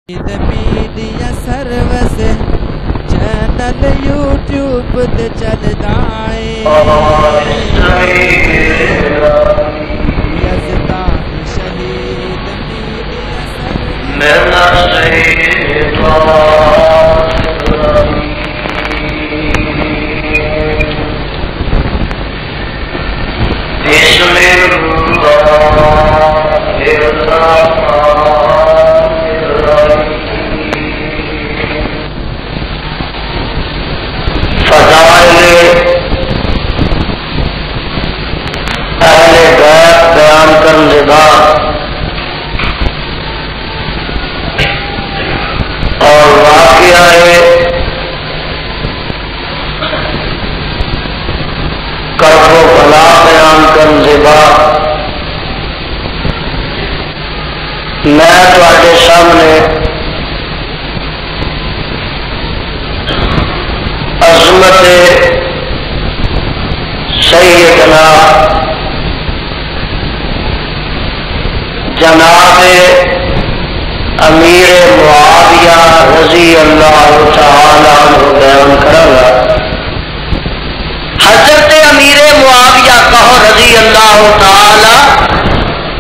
Media service channel YouTube تے چلدا اے یزدان شہید میڈیا اور واقعہ کرب و بلا بیان کرنے کے بعد میں تواڈے سامنے عظمت سیدنا جناب امیر معاویہ رضی اللہ تعالی عنہ بیان کروں گا۔ حضرت امیر معاویہ کہو رضی اللہ تعالی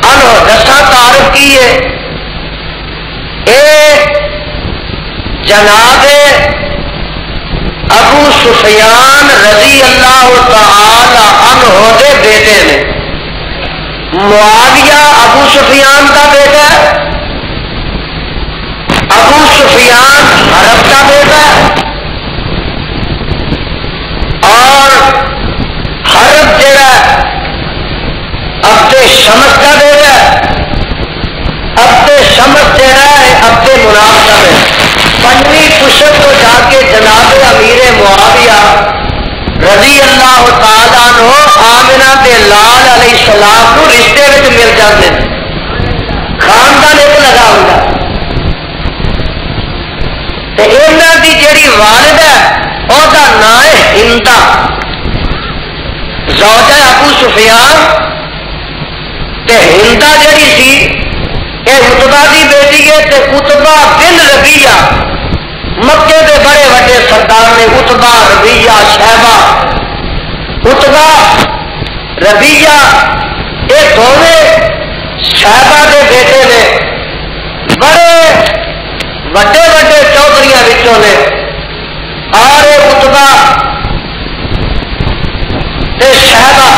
عنہ دسا تعارف کی ہے، اے جناب ابو سفیان رضی اللہ تعالی عنہ دے بیٹے نے۔ معاویہ ابو سفیان کا بیٹا ہے، ابو سفیان حرب کا بیٹا ہے، اور حرب جڑا عبد شمس کا بیٹا ہے، عبد شمس جڑا ہے عبد مناف کا بیٹا۔ پنجویں پشت تو جا کے جناب امیر معاویہ رضی اللہ تعالی عنہ آمنہ دے لال علیہ السلام کو رشتے میں مل جاتے ہیں، خاندان ایک لگا ہوگا۔ انہاں دی جڑی والد ہے وہ نام ہے ہندا، زوجہ ابو سفیان، تے ہندا جڑی سی اے اتبا دی بیٹی ہے، تے اتبا بن ربیہ مکے دے بڑے بڑے سردار نے، اتبا ربیہ شہبہ، اتبا ربیہ یہ دونوں شہبہ دے بیٹے نے، بڑے وڈے وڈے چودھریاں وچوں نے، اور یہ اتبا تے شہبہ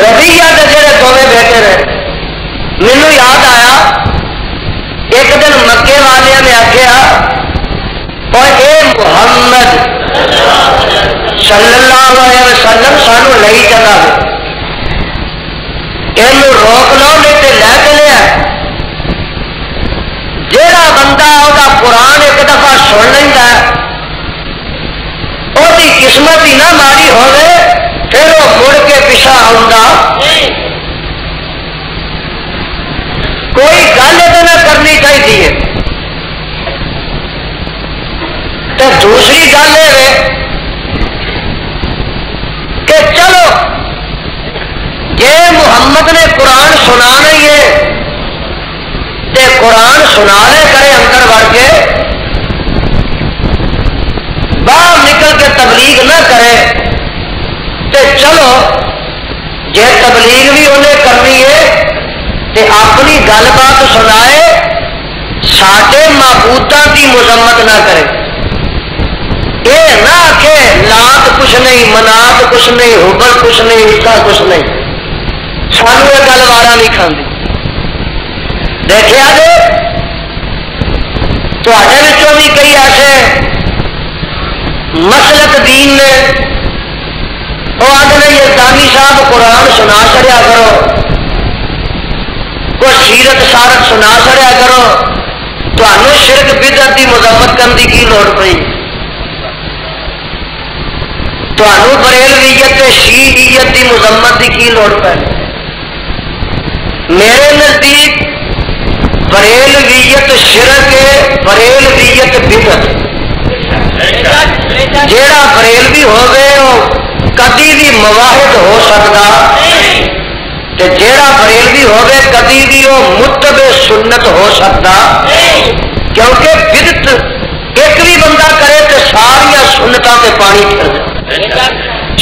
ربیہ دے جڑے دونوں بیٹے نے، مینوں یاد آیا ایک دن مکے والے نے آخیا اور اے محمد صلی اللہ علیہ وسلم سانو لئی چلا یہ روک لو نہیں تو لے چلے۔ جیڑا بندہ وہ قرآن ایک دفعہ سن لینا وہ قسمت ہی نہ ماری ہوئے پھر وہ مڑ کے پیچھا آؤں، کوئی گل یہ نہ کرنی چاہیے۔ تو دوسری گل یہ کہ چلو جی محمد نے قرآن سنا نہیں ہے تے قرآن سنا لے کرے اندر وڑ کے، باہر نکل کے تبلیغ نہ کرے، تے چلو جی تبلیغ بھی انہیں کرنی ہے تے اپنی گل بات سنائے، ساڈے معبوداں کی مذمت نہ کرے۔ یہ نہ آکھے لات کچھ نہیں، منات کچھ نہیں، حبل کچھ نہیں، عیسیٰ کچھ نہیں، سانو یہ گل وارا نہیں کھاندی۔ دیکھا جی تواڈے وچوں بھی کئی ایسے مسلک دین نے، وہ آدھے یزدانی صاحب قرآن سنا چڑیا کرو، کوئی سیرت سارت سنا چڑیا کرو، تمہیں شرک بدعت کی مذمت کرنے کی لوڑ پئی، تمہیں بریلویت شیعیت کی مذمت کی لوڑ پی۔ میرے نزدیک بریلویت شرک ہے، بریلویت بدعت۔ جیڑا بریلوی ہوگئے وہ کدی بھی مواحد ہو سکتا، تے جیڑا بریلوی ہوگئے کدی بھی وہ متبع سنت ہو سکتا۔ ہی کر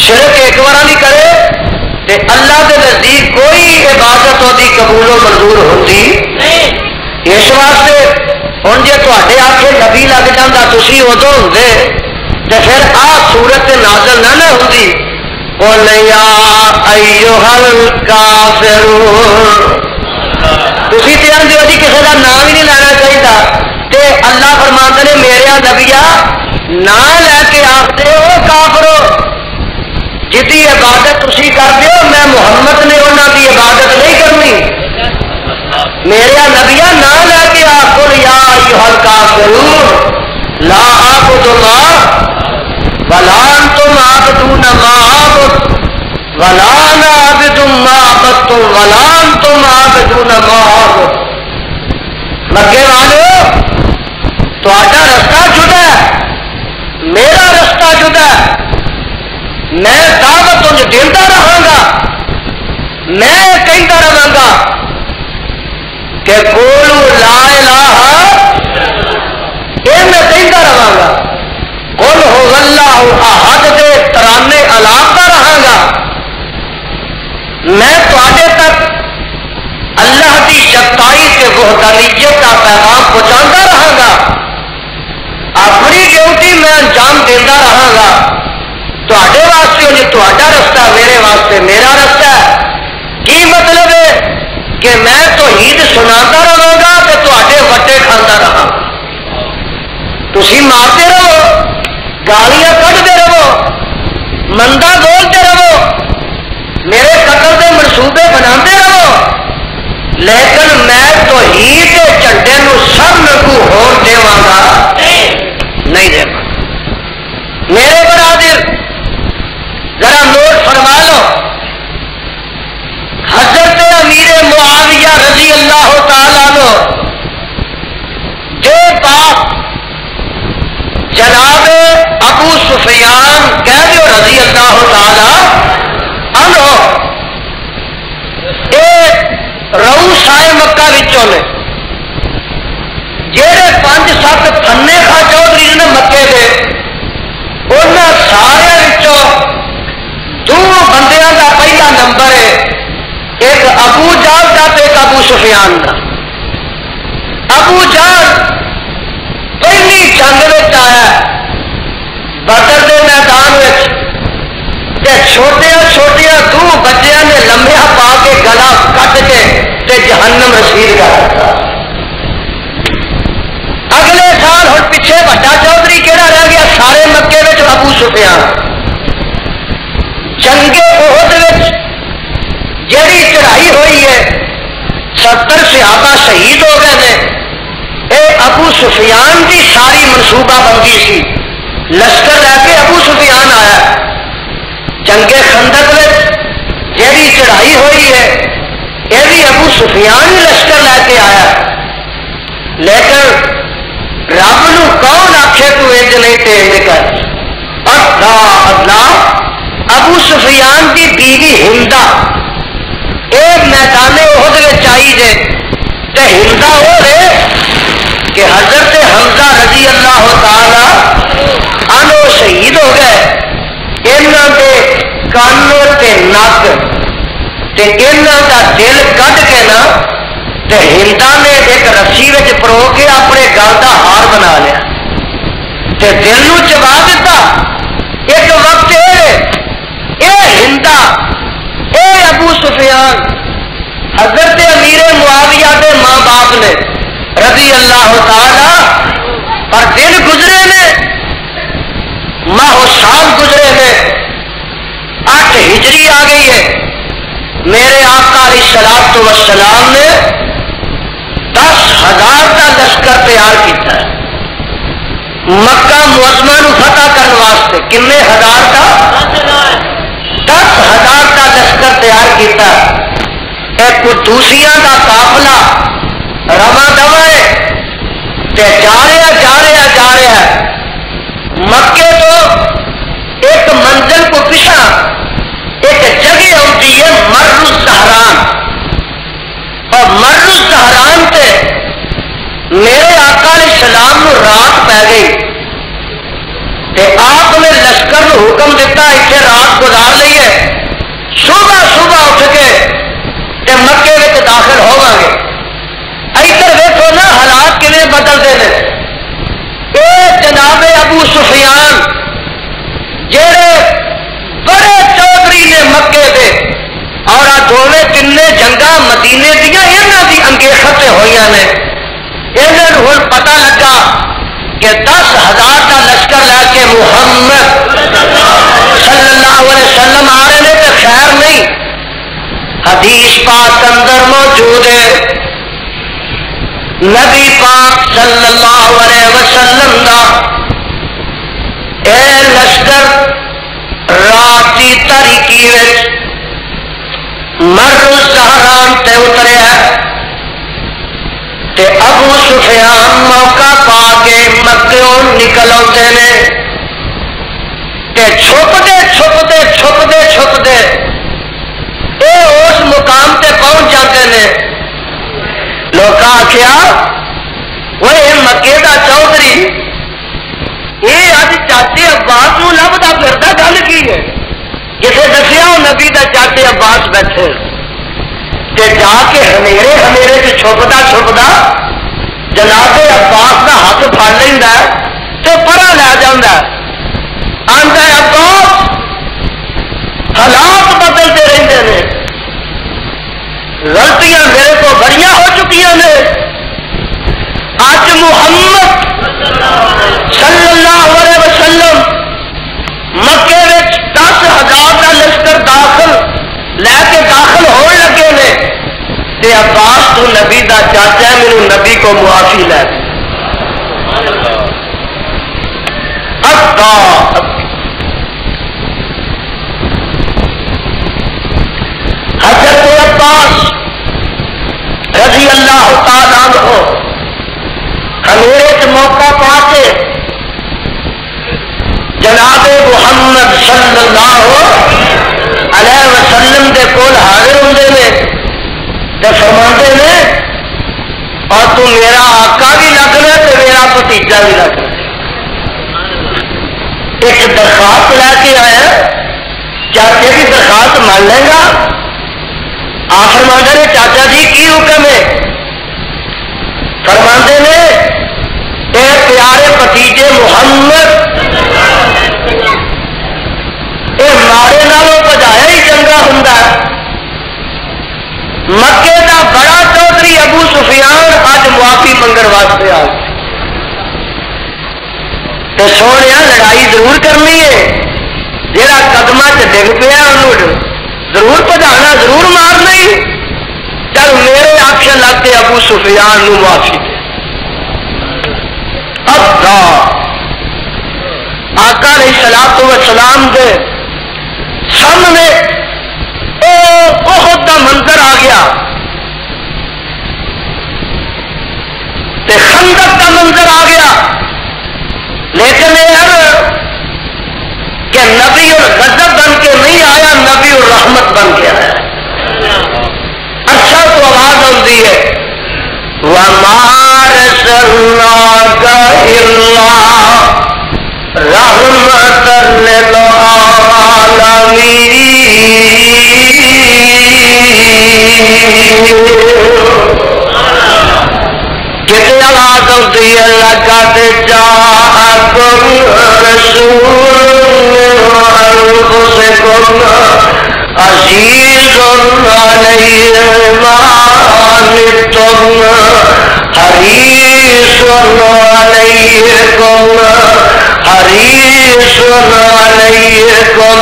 شرک ایک بار نہیں کرے تے اللہ کے نزدیک کوئی عبادت ہوتی قبول و منظور ہوتی اس واسطے ہوں جی تے آخے نبی لگ جاتا تھی ادو ہوں تو پھر آ سورت نازل نہ ہوتی قل یا ایھا الکافرون تھی تو آدھے ہو جی کسی کا نام ہی نہیں لینا چاہیے تے اللہ فرماتے نے میرے نبیا نہ لے کے آختے ہو کافرو جی عبادت تھی کرتے ہو میں محمد نے انہوں کی عبادت نہیں کرنی میرے نبیا نہ لے کے آخو یا ایھا الکافرون لا اعبد ما ولا انتم عابدون ما اعبد ولا انا عابد ما عبدتم ولا انتم عابدون ما اعبد مکے والو تہاڈا رستہ جدا ہے میرا رستہ جدا ہے میں دعوت انج دیتا رہا گا میں کہتا رہا گا کہ قولوا لا الہ یہ میں کہتا رہا گا قل هو اللہ احد دے ترانے الاپتا رہا گا میں تواڈے تک اللہ کی یکتائی سے وحدانیت کا پیغام پہنچاتا رہا گا اپنی ڈیوٹی میں انجام دیتا رہا گا تواڈے واسطے جو تواڈا رستہ میرے واسطے میرا رستہ ہے کی مطلب ہے کہ میں توحید سناتا رہا گا کہ تواڈے وٹے کھانا رہا تسی مارتے رہو گالیاں کھڑتے رہو مندا بولتے رہو میرے قتل کے منصوبے بناتے رہو لیکن میں توحید کے جھنڈے نو سب کو ہور دیواں گا نہیں دے میرے برادر ذرا نوٹ فرما لو حضرت امیر معاویہ رضی اللہ تعالیٰ عنہ دے پاس جناب ابو سفیان کہہ دیو رضی اللہ تعالی عنہ ایک رؤوس آئے مکہ وچوں نے جہے 5-7 پھنے خا چودھری نے مکے دے انہاں سارے وچوں 2 بندیاں دا پہلا نمبر ہے ایک ابو جہل کا تے ایک ابو سفیان کا ابو جہل پہلی جنگ میں آیا بدر کے میدان چھوٹیا چھوٹیا 2 بچیاں نے لمحہ پا کے گلا کٹ کے تے جہنم رسید کر اگلے سال ہوں پیچھے بڑا چودھری کہڑا رہ گیا سارے مکے میں ابو سفیان جنگ احد جیڑی چڑھائی ہوئی ہے 70 صحابہ شہید ہو گئے ہیں اے ابو سفیان کی ساری منصوبہ بندی سی لشکر لے کے ابو سفیان آیا جنگ خندق میں جیڑی چڑھائی ہوئی ہے یہ بھی ابو سفیان ہی لشکر لے کے آیا لیکن رب نو کون آخے تو انج نہیں تے انج کر اللہ ابو سفیان کی بیوی ہندا ایک میدان احد میں آئی تے ہندا وہ ہے کہ حضرت حمزہ رضی اللہ تعالی عنہ شہید ہو گئے انہاں دے کان تے نک تے انہاں دا دل کڈ کے نا تے ہندا نے ایک رسی وچ پرو کے اپنے گل دا ہار بنا لیا تے دل نو چبا دیتا ایک وقت اے ہندا اے ابو سفیان حضرت امیر معاویہ دے ماں باپ نے رضی اللہ تعالی پر دن گزرے نے ماہ سال گزرے نے 8 ہجری آ گئی ہے میرے آقا علیہ الصلوۃ والسلام نے 10,000 کا لشکر تیار کیتا ہے مکہ معظمہ نو فتح کرنے واسطے کنے ہزار کا 10,000 کا لشکر تیار کیتا ہے ایک قدوسیاں کا قافلہ رواں دوا ہے تے جا رہا ہے مکے تو ایک منزل کو پیچھا ایک جگہ ہوتی ہے مر الزہران اور مر الزہران تے میرے آقا علیہ السلام نو رات پی گئی تے آپ نے لشکر حکم دیتا اتنے رات گزار لیے صبح صبح اٹھ کے مکے میں داخل ہوا گے. ادھر دیکھو نا حالات کیویں بدلتے ہیں. یہ جناب ابو سفیان جہے بڑے چودھری نے مکے دے اور آ دونوں تین جنگا مدینے دیا یہاں کی انگیخت ہوئی نے. انہوں ہوں پتا لگا کہ 10,000 کا لشکر لے کے محمد صلی اللہ علیہ وسلم آ رہے ہیں تو خیر نہیں. حدیث پاک اندر موجود ہے نبی پاک صلی اللہ علیہ وسلم دا اے لشکر رات کی تاریکی مر زہران تے اتریا تے ابو سفیان موقع پا کے مکیوں نکل آتے ہیں تے چھپتے چھپتے چھپتے چھپتے اے اس مقام تے پہنچ جاتے ہیں. لوگ آخیا وہ مکے دا چودھری یہ اج چاچے عباس نو لبدا پھردا گل کی ہے. کسے دسیا وہ نبی دا چاچے عباس بیٹھے تے جا کے ہنیرے چ چھپدا چھپدا جناب عباس دا ہاتھ پھڑ لیندا تے پرا لے جاندا آندا عباس حالات بدلتے رہتے ہیں غلطیاں میرے کو بڑی ہو چکی نے. اج محمد صلی اللہ علیہ وسلم مکے میں 10,000 کا لشکر داخل لے کے داخل ہونے لگے نے تے عباس تو نبی دا چاچا ہے میرے نبی کو معافی لے حضرت عباس رضی اللہ تعالیٰ عنہ ہمیرے موقع پا کے جناب محمد صلی اللہ علیہ وسلم دے کول حاضر ہوندے نے تے فرماندے نے اور تو میرا آقا بھی لگنا تے میرا بھتیجا بھی لگنا. ایک درخواست لے کے آیا چاچے کی درخواست مان لے گا. آپ فرماندے نے چاچا جی کی حکم ہے؟ فرماندے نے اے پیارے بھتیجے محمد اے مارے نالوں بجایا ہی چنگا ہوں. مکے دا بڑا چودھری ابو سفیان اج معافی منگن واسطے آ تو سونے لڑائی ضرور کرنی ہے. جہاں قدم چ ڈگ پیا انہوں ضرور بجانا ضرور مارنا ہی. چل میرے آخر لگ کے ابو سفیان نو معافی دے. آقا علیہ الصلوۃ والسلام دے سامنے احد دا منظر آ گیا تے خندق کا منظر آ گیا. لیکن یہ کہ نبی الغضب بن کے نہیں آیا نبی الرحمت بن کے آیا. اچھا تو آواز آتی ہے وَمَا أَرْسَلْنَاكَ إِلَّا رَحْمَةً کتنے آواز آتی ہے لَقَدْ جَاءَكُمْ رَسُولٌ مِّنْ أَنفُسِكُمْ عَزِيزٌ عَلَيْهِ مَا عَنِتُّمْ حَرِيصٌ عَلَيْكُمْ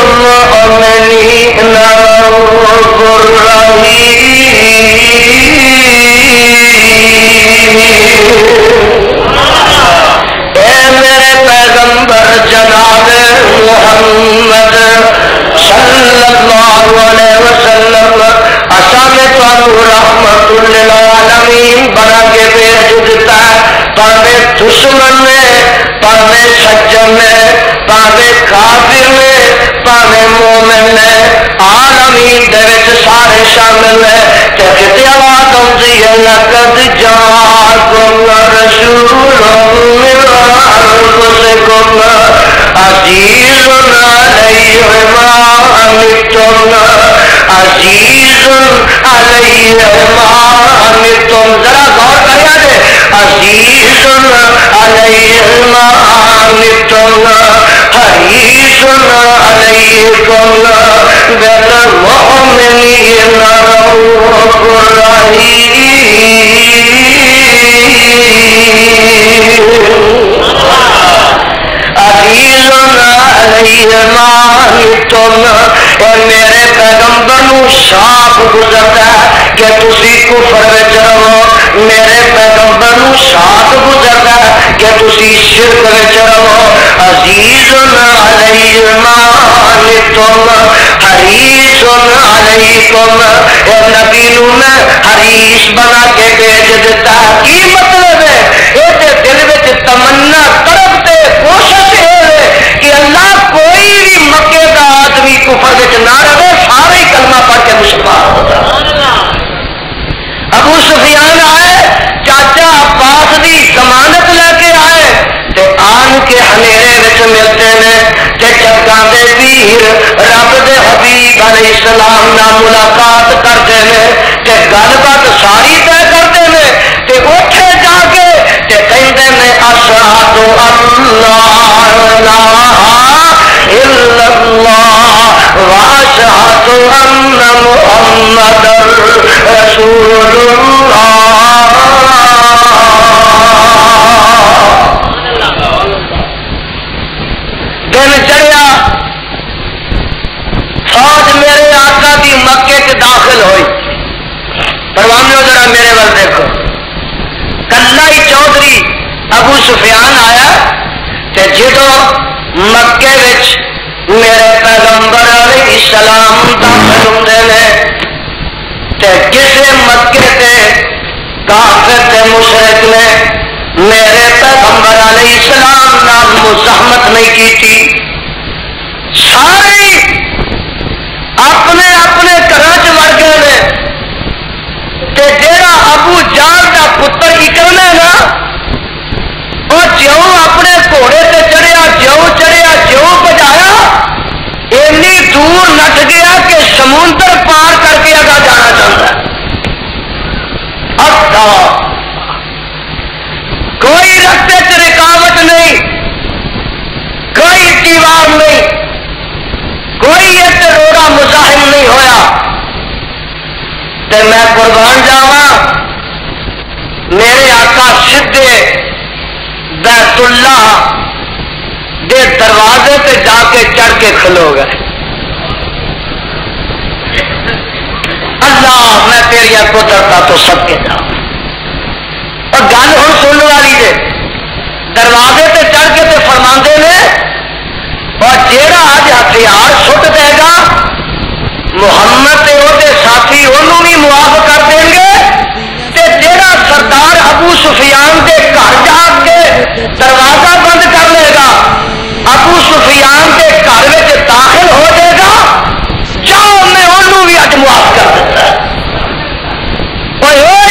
بِالْمُؤْمِنِينَ رَءُوفٌ رَحِيمٌ. اے میرے پیغمبر جناب محمد صلی اللہ علیہ وسلم اصا میں تمہیں رحمت للعالمین بنا کے بھیج دیتا ہے. پاوے دشمن نے پاوے سجن نے پاوے کافر نے پاوے مومن نے عالمین دے وچ سارے شامل ہیں. کہ کتے آواز آتی ہے لقد جاءکم رسول من انفسکم عزیز علیہ ما عنتم عزیز علیہ ما عنتم ذرا غور کریا جے عزیز علیہ ما عنتم حریص علیکم بالمؤمنین رؤوف رحیم عزیز علیہ ما عنتم اور میرے پیغمبر نو صاف گزرتا ہے کہ تسی کفر وچ رہو میرے پیغمبر نو صاف گزرتا ہے کہ تسی شرک وچ رہو عزیز علیہ ما عنتم حریص علیکم اور نبی نو میں حریص بنا کے بھیج دیتا ہے کی مطلب ہے یہ دل وچ تمنا طرف تے کوشش ہے کہ اللہ کوئی بھی مکے کا آدمی کفر وچ نہ رہے سارے کلمہ پڑھ کے مسلمان ہو جائے ابو سفیان آئے چاچا عباس دی ضمانت لے کے آئے تے آن کے ہنیرے وچ ملتے ہیں تے جگاں دے پیر رب دے حبیب علیہ السلام نال ملاقات کرتے ہیں تے گل بات ساری طے کرتے ہیں تے اوتھے جا کے تے کہندے نے اشہد اللہ لا الا اللہ واشہد ان محمد رسول اللہ دن چڑھیا فوج میرے آقا دی مکے چ داخل ہوئی پروانو ذرا میرے ول دیکھو کلا ہی چودھری ابو سفیان آیا تے جدو مکے وچ میرے پیغمبر علیہ السلام داخل ہوندے نے تے کسے مکے تے کافر تے مشرک نے میرے پیغمبر علیہ السلام نال مزاحمت نہیں کی سارے اپنے اپنے گھر چ مر گئے نے تے جیڑا ابو جہل دا پتر اکرم ہے نا وہ جیوں اپنے گھوڑے تے چڑھیا جیوں بجایا اینی دور نٹ گیا کہ سمندر پار کر کے اگا جانا چاہتا ہے کوئی رستے چ رکاوٹ نہیں کوئی دیوار نہیں کوئی ایک روڑا مزاحم نہیں ہویا تے میں قربان جاواں میرے آقا سدھے بیت اللہ دے دروازے تے جا کے چڑھ کے کھلو گئے اللہ میں تیری قدرتا تو سب کے جاؤں اور گل ہوں سننے والی دے دروازے تے چڑھ کے تے فرماندے نے اور جیڑا اج ہتھیار سٹ دے گا محمد تے وہ ساتھی انہوں بھی معاف کر دیں گے تے جیڑا سردار ابو سفیان دے گھر جا کے دروازہ بند کر لے گا ابو سفیان دے گھر میں داخل ہو جائے گا جاؤ میں انہوں بھی اج معاف کر دیتا ہے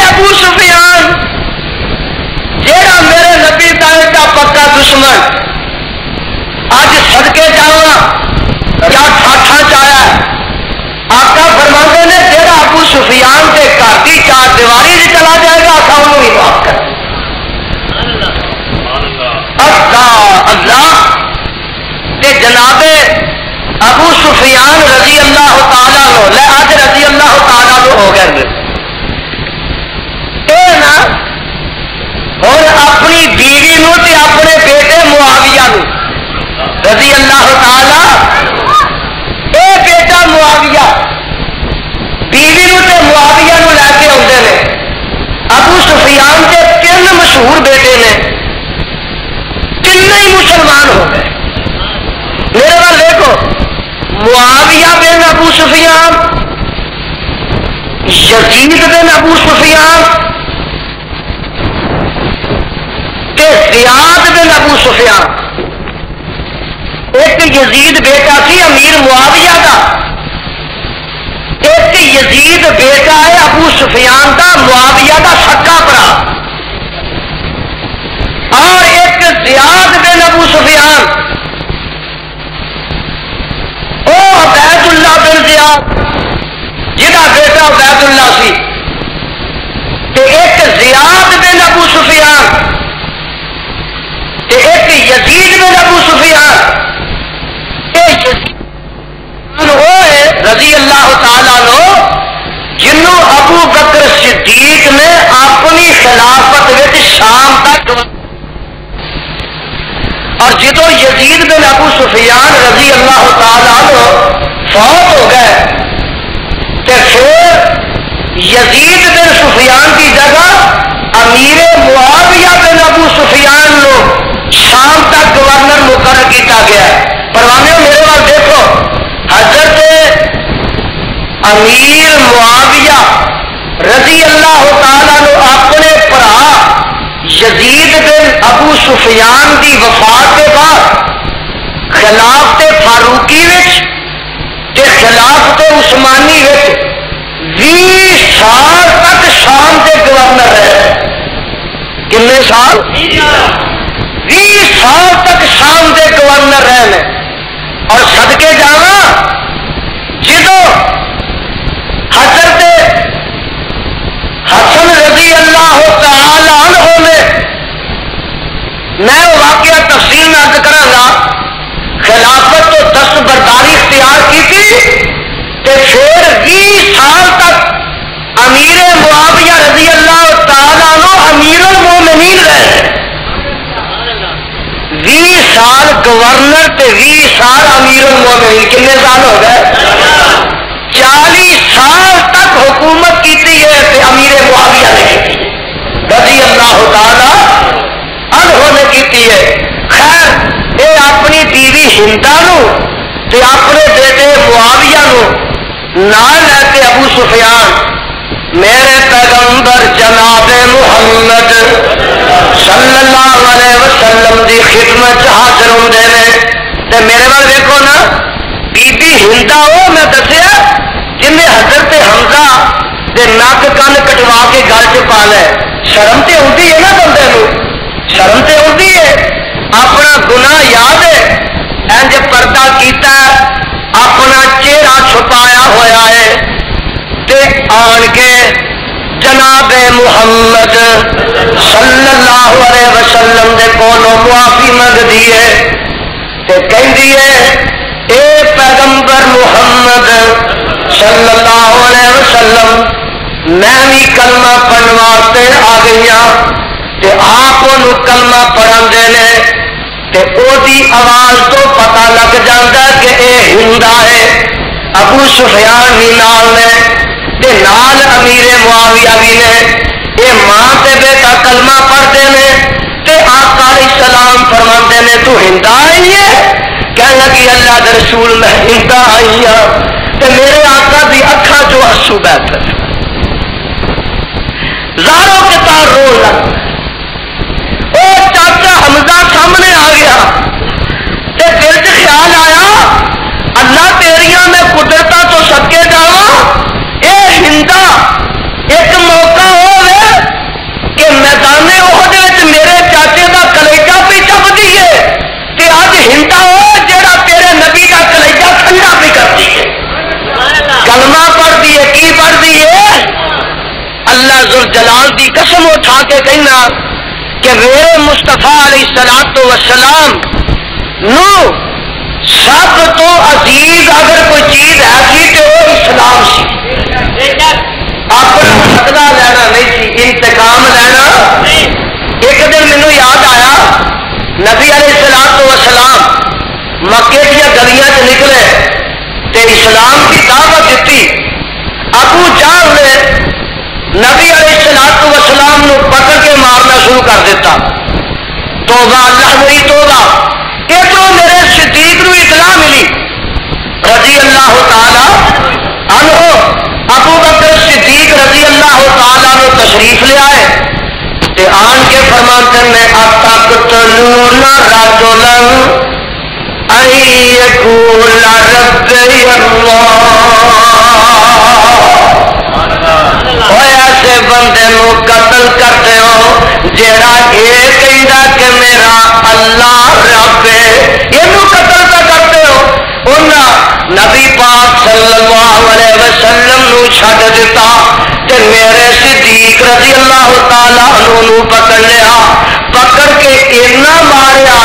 ابو سفیان جیڑا میرے نبی تعالی کا پکا دشمن اج صدقے جاواں کیا ٹھاٹھا چایا آقا فرماندے نے جیڑا ابو سفیان کے گھر کی چار دیواری سے چلا جائے گا آقا انہوں ہی معاف کر اللہ کہ جناب ابو سفیان رضی اللہ تعالیٰ لو لے آج رضی اللہ تعالیٰ لو ہو گئے نا اور اپنی بیوی نو تے اپنے بیٹے معاویہ نو رضی اللہ تعالیٰ اے بیٹا معاویہ بیوی نو تے معاویہ نو لے کے آتے ہیں ابو سفیان کے 3 مشہور بیٹے نے تین ہی مسلمان ہو گئے میرے وال دیکھو معاویہ بن ابو سفیان یزید بن ابو سفیان زیاد بن ابو سفیان ایک یزید بیٹا سی امیر معاویہ کا ایک یزید بیٹا ہے ابو سفیان کا معاویہ کا سکا برا اور ایک زیاد بن ابو سفیان زیاد جہاں بیٹا عبید اللہ سی تے ایک زیاد بن ابو سفیان تے ایک یزید بن ابو سفیان وہ ہے رضی اللہ تعالیٰ عنہ جنوں ابو بکر صدیق نے اپنی خلافت وچ شام تک اور جدو یزید بن ابو سفیان رضی اللہ تعالیٰ عنہ فوت ہو گئے تو پھر یزید بن سفیان کی جگہ امیر معاویہ بن ابو سفیان نو شام تک گورنر مقرر کیا گیا ہے. پروانے میرے وال دیکھو حضرت امیر معاویہ رضی اللہ تعالیٰ نو اپنے برا یزید بن ابو سفیان دی وفات کے بعد خلافت فاروقی وچ تے خلافت عثمانی وچ 20 سال تک شام کے گورنر رہے. کتنے سال؟ 20 سال تک شام کے گورنر رہے. اور صدقے جانا جدو حضرت حسن رضی اللہ تعالی عنہ نے میں واقعہ تفصیل میں عرض کروں گا خلافت تو دستبرداری اختیار کی تھی تو پھر 20 سال تک امیر معاویہ رضی اللہ تعالی عنہ امیر المومنین رہے. 20 سال گورنر تے 20 سال امیر المومنین کتنے سال ہو گئے؟ 40 سال تک حکومت کی ہے امیر معاویہ نے کی رضی اللہ تعالی عنہ نے کی ہے. خیر یہ اپنی بیوی ہندا نو تے اپنے بیٹے معاویہ نو نال لے کے ابو سفیان میرے پیغمبر جناب محمد صلی اللہ علیہ وسلم دی خدمت حاضر ہوندے نے. تے میرے وال دیکھو نا بی بی ہندا وہ میں دسیا جنہیں حضرت حمزہ دے نک کن کٹوا کے گل چ پا لے. شرم تے ہوندی ہے نا بندے نو, شرم تے ہوندی ہے. اپنا گناہ یاد ہے انج پردہ کیتا ہے اپنا چہرہ چھپایا ہوا ہے تے آن کے جناب محمد صلی اللہ علیہ وسلم دے کولوں معافی منگدی ہے تے کہندی ہے اے پیغمبر محمد صلی اللہ علیہ وسلم میں بھی کلمہ پڑھن واسطے آ گئی ہوں تے آپ کلمہ پڑھن دے نے تے او دی آواز تو پتہ لگ جاتا ہے کہ اے ہندا ہے. ابو سفیان بھی نال نے تے نال امیر معاویہ بھی نے. اے ماں تے بیٹا کلمہ پڑھتے ہیں تے آقا علیہ السلام فرماندے نے تو ہندا آئی ہے؟ کہنے لگی اللہ دے رسول میں ہندا آئی ہوں تے میرے آقا دی اکھاں جو آنسو بیٹھے زاروں کے تار رو لگ. او چاچا حمزہ سامنے آ گیا تے دل چ خیال آیا اللہ تیریاں میں قدرتاں تو صدقے جاواں اے ہندا ایک موقع ہوے کہ میدان احد وچ میرے چاچے دا کلیجہ پہ چپ دیے تے اج ہندا ہو جیڑا تیرے نبی دا کلیجہ ٹھنڈا بھی کرتی ہے. کلمہ پڑھ دیے کی پڑھ دیے اللہ ذوالجلال دی قسم اٹھا کے کہنا کہ میرے مصطفیٰ علیہ الصلوۃ والسلام نو سب تو عزیز اگر کوئی چیز ایسی تو وہ اسلام سی. اپنا بدلہ لینا نہیں سی, انتقام لینا. ایک دن مینوں یاد آیا نبی علیہ الصلوۃ والسلام مکے دیا گلیاں چ نکلے تے اسلام کی دعوت دیتی. ابو جہل نے نبی علیہ الصلوۃ والسلام نو پکڑ کے مارنا شروع کر دیتا. توبہ اللہ میری توبہ. ادھر میرے صدیق نو اطلاع ملی رضی اللہ تعالی عنہ. ابو بکر صدیق رضی اللہ تعالی عنہ تشریف لے آئے تے آن کے فرماتے ہیں اتقتلون رجلا ان یقول ربی اللہ. ایسے بندے نو قتل کرتے ہو جیڑا یہ کہندا کہ میرا اللہ رب ہے, یہ قتل کا کرتے ہو. انہاں نبی پاک صلی صلی اللہ علیہ وسلم نو چھڈ دیتا تے میرے صدیق رضی اللہ تعالی عنہ نو پکڑ لیا. پکڑ کے اینا ماریا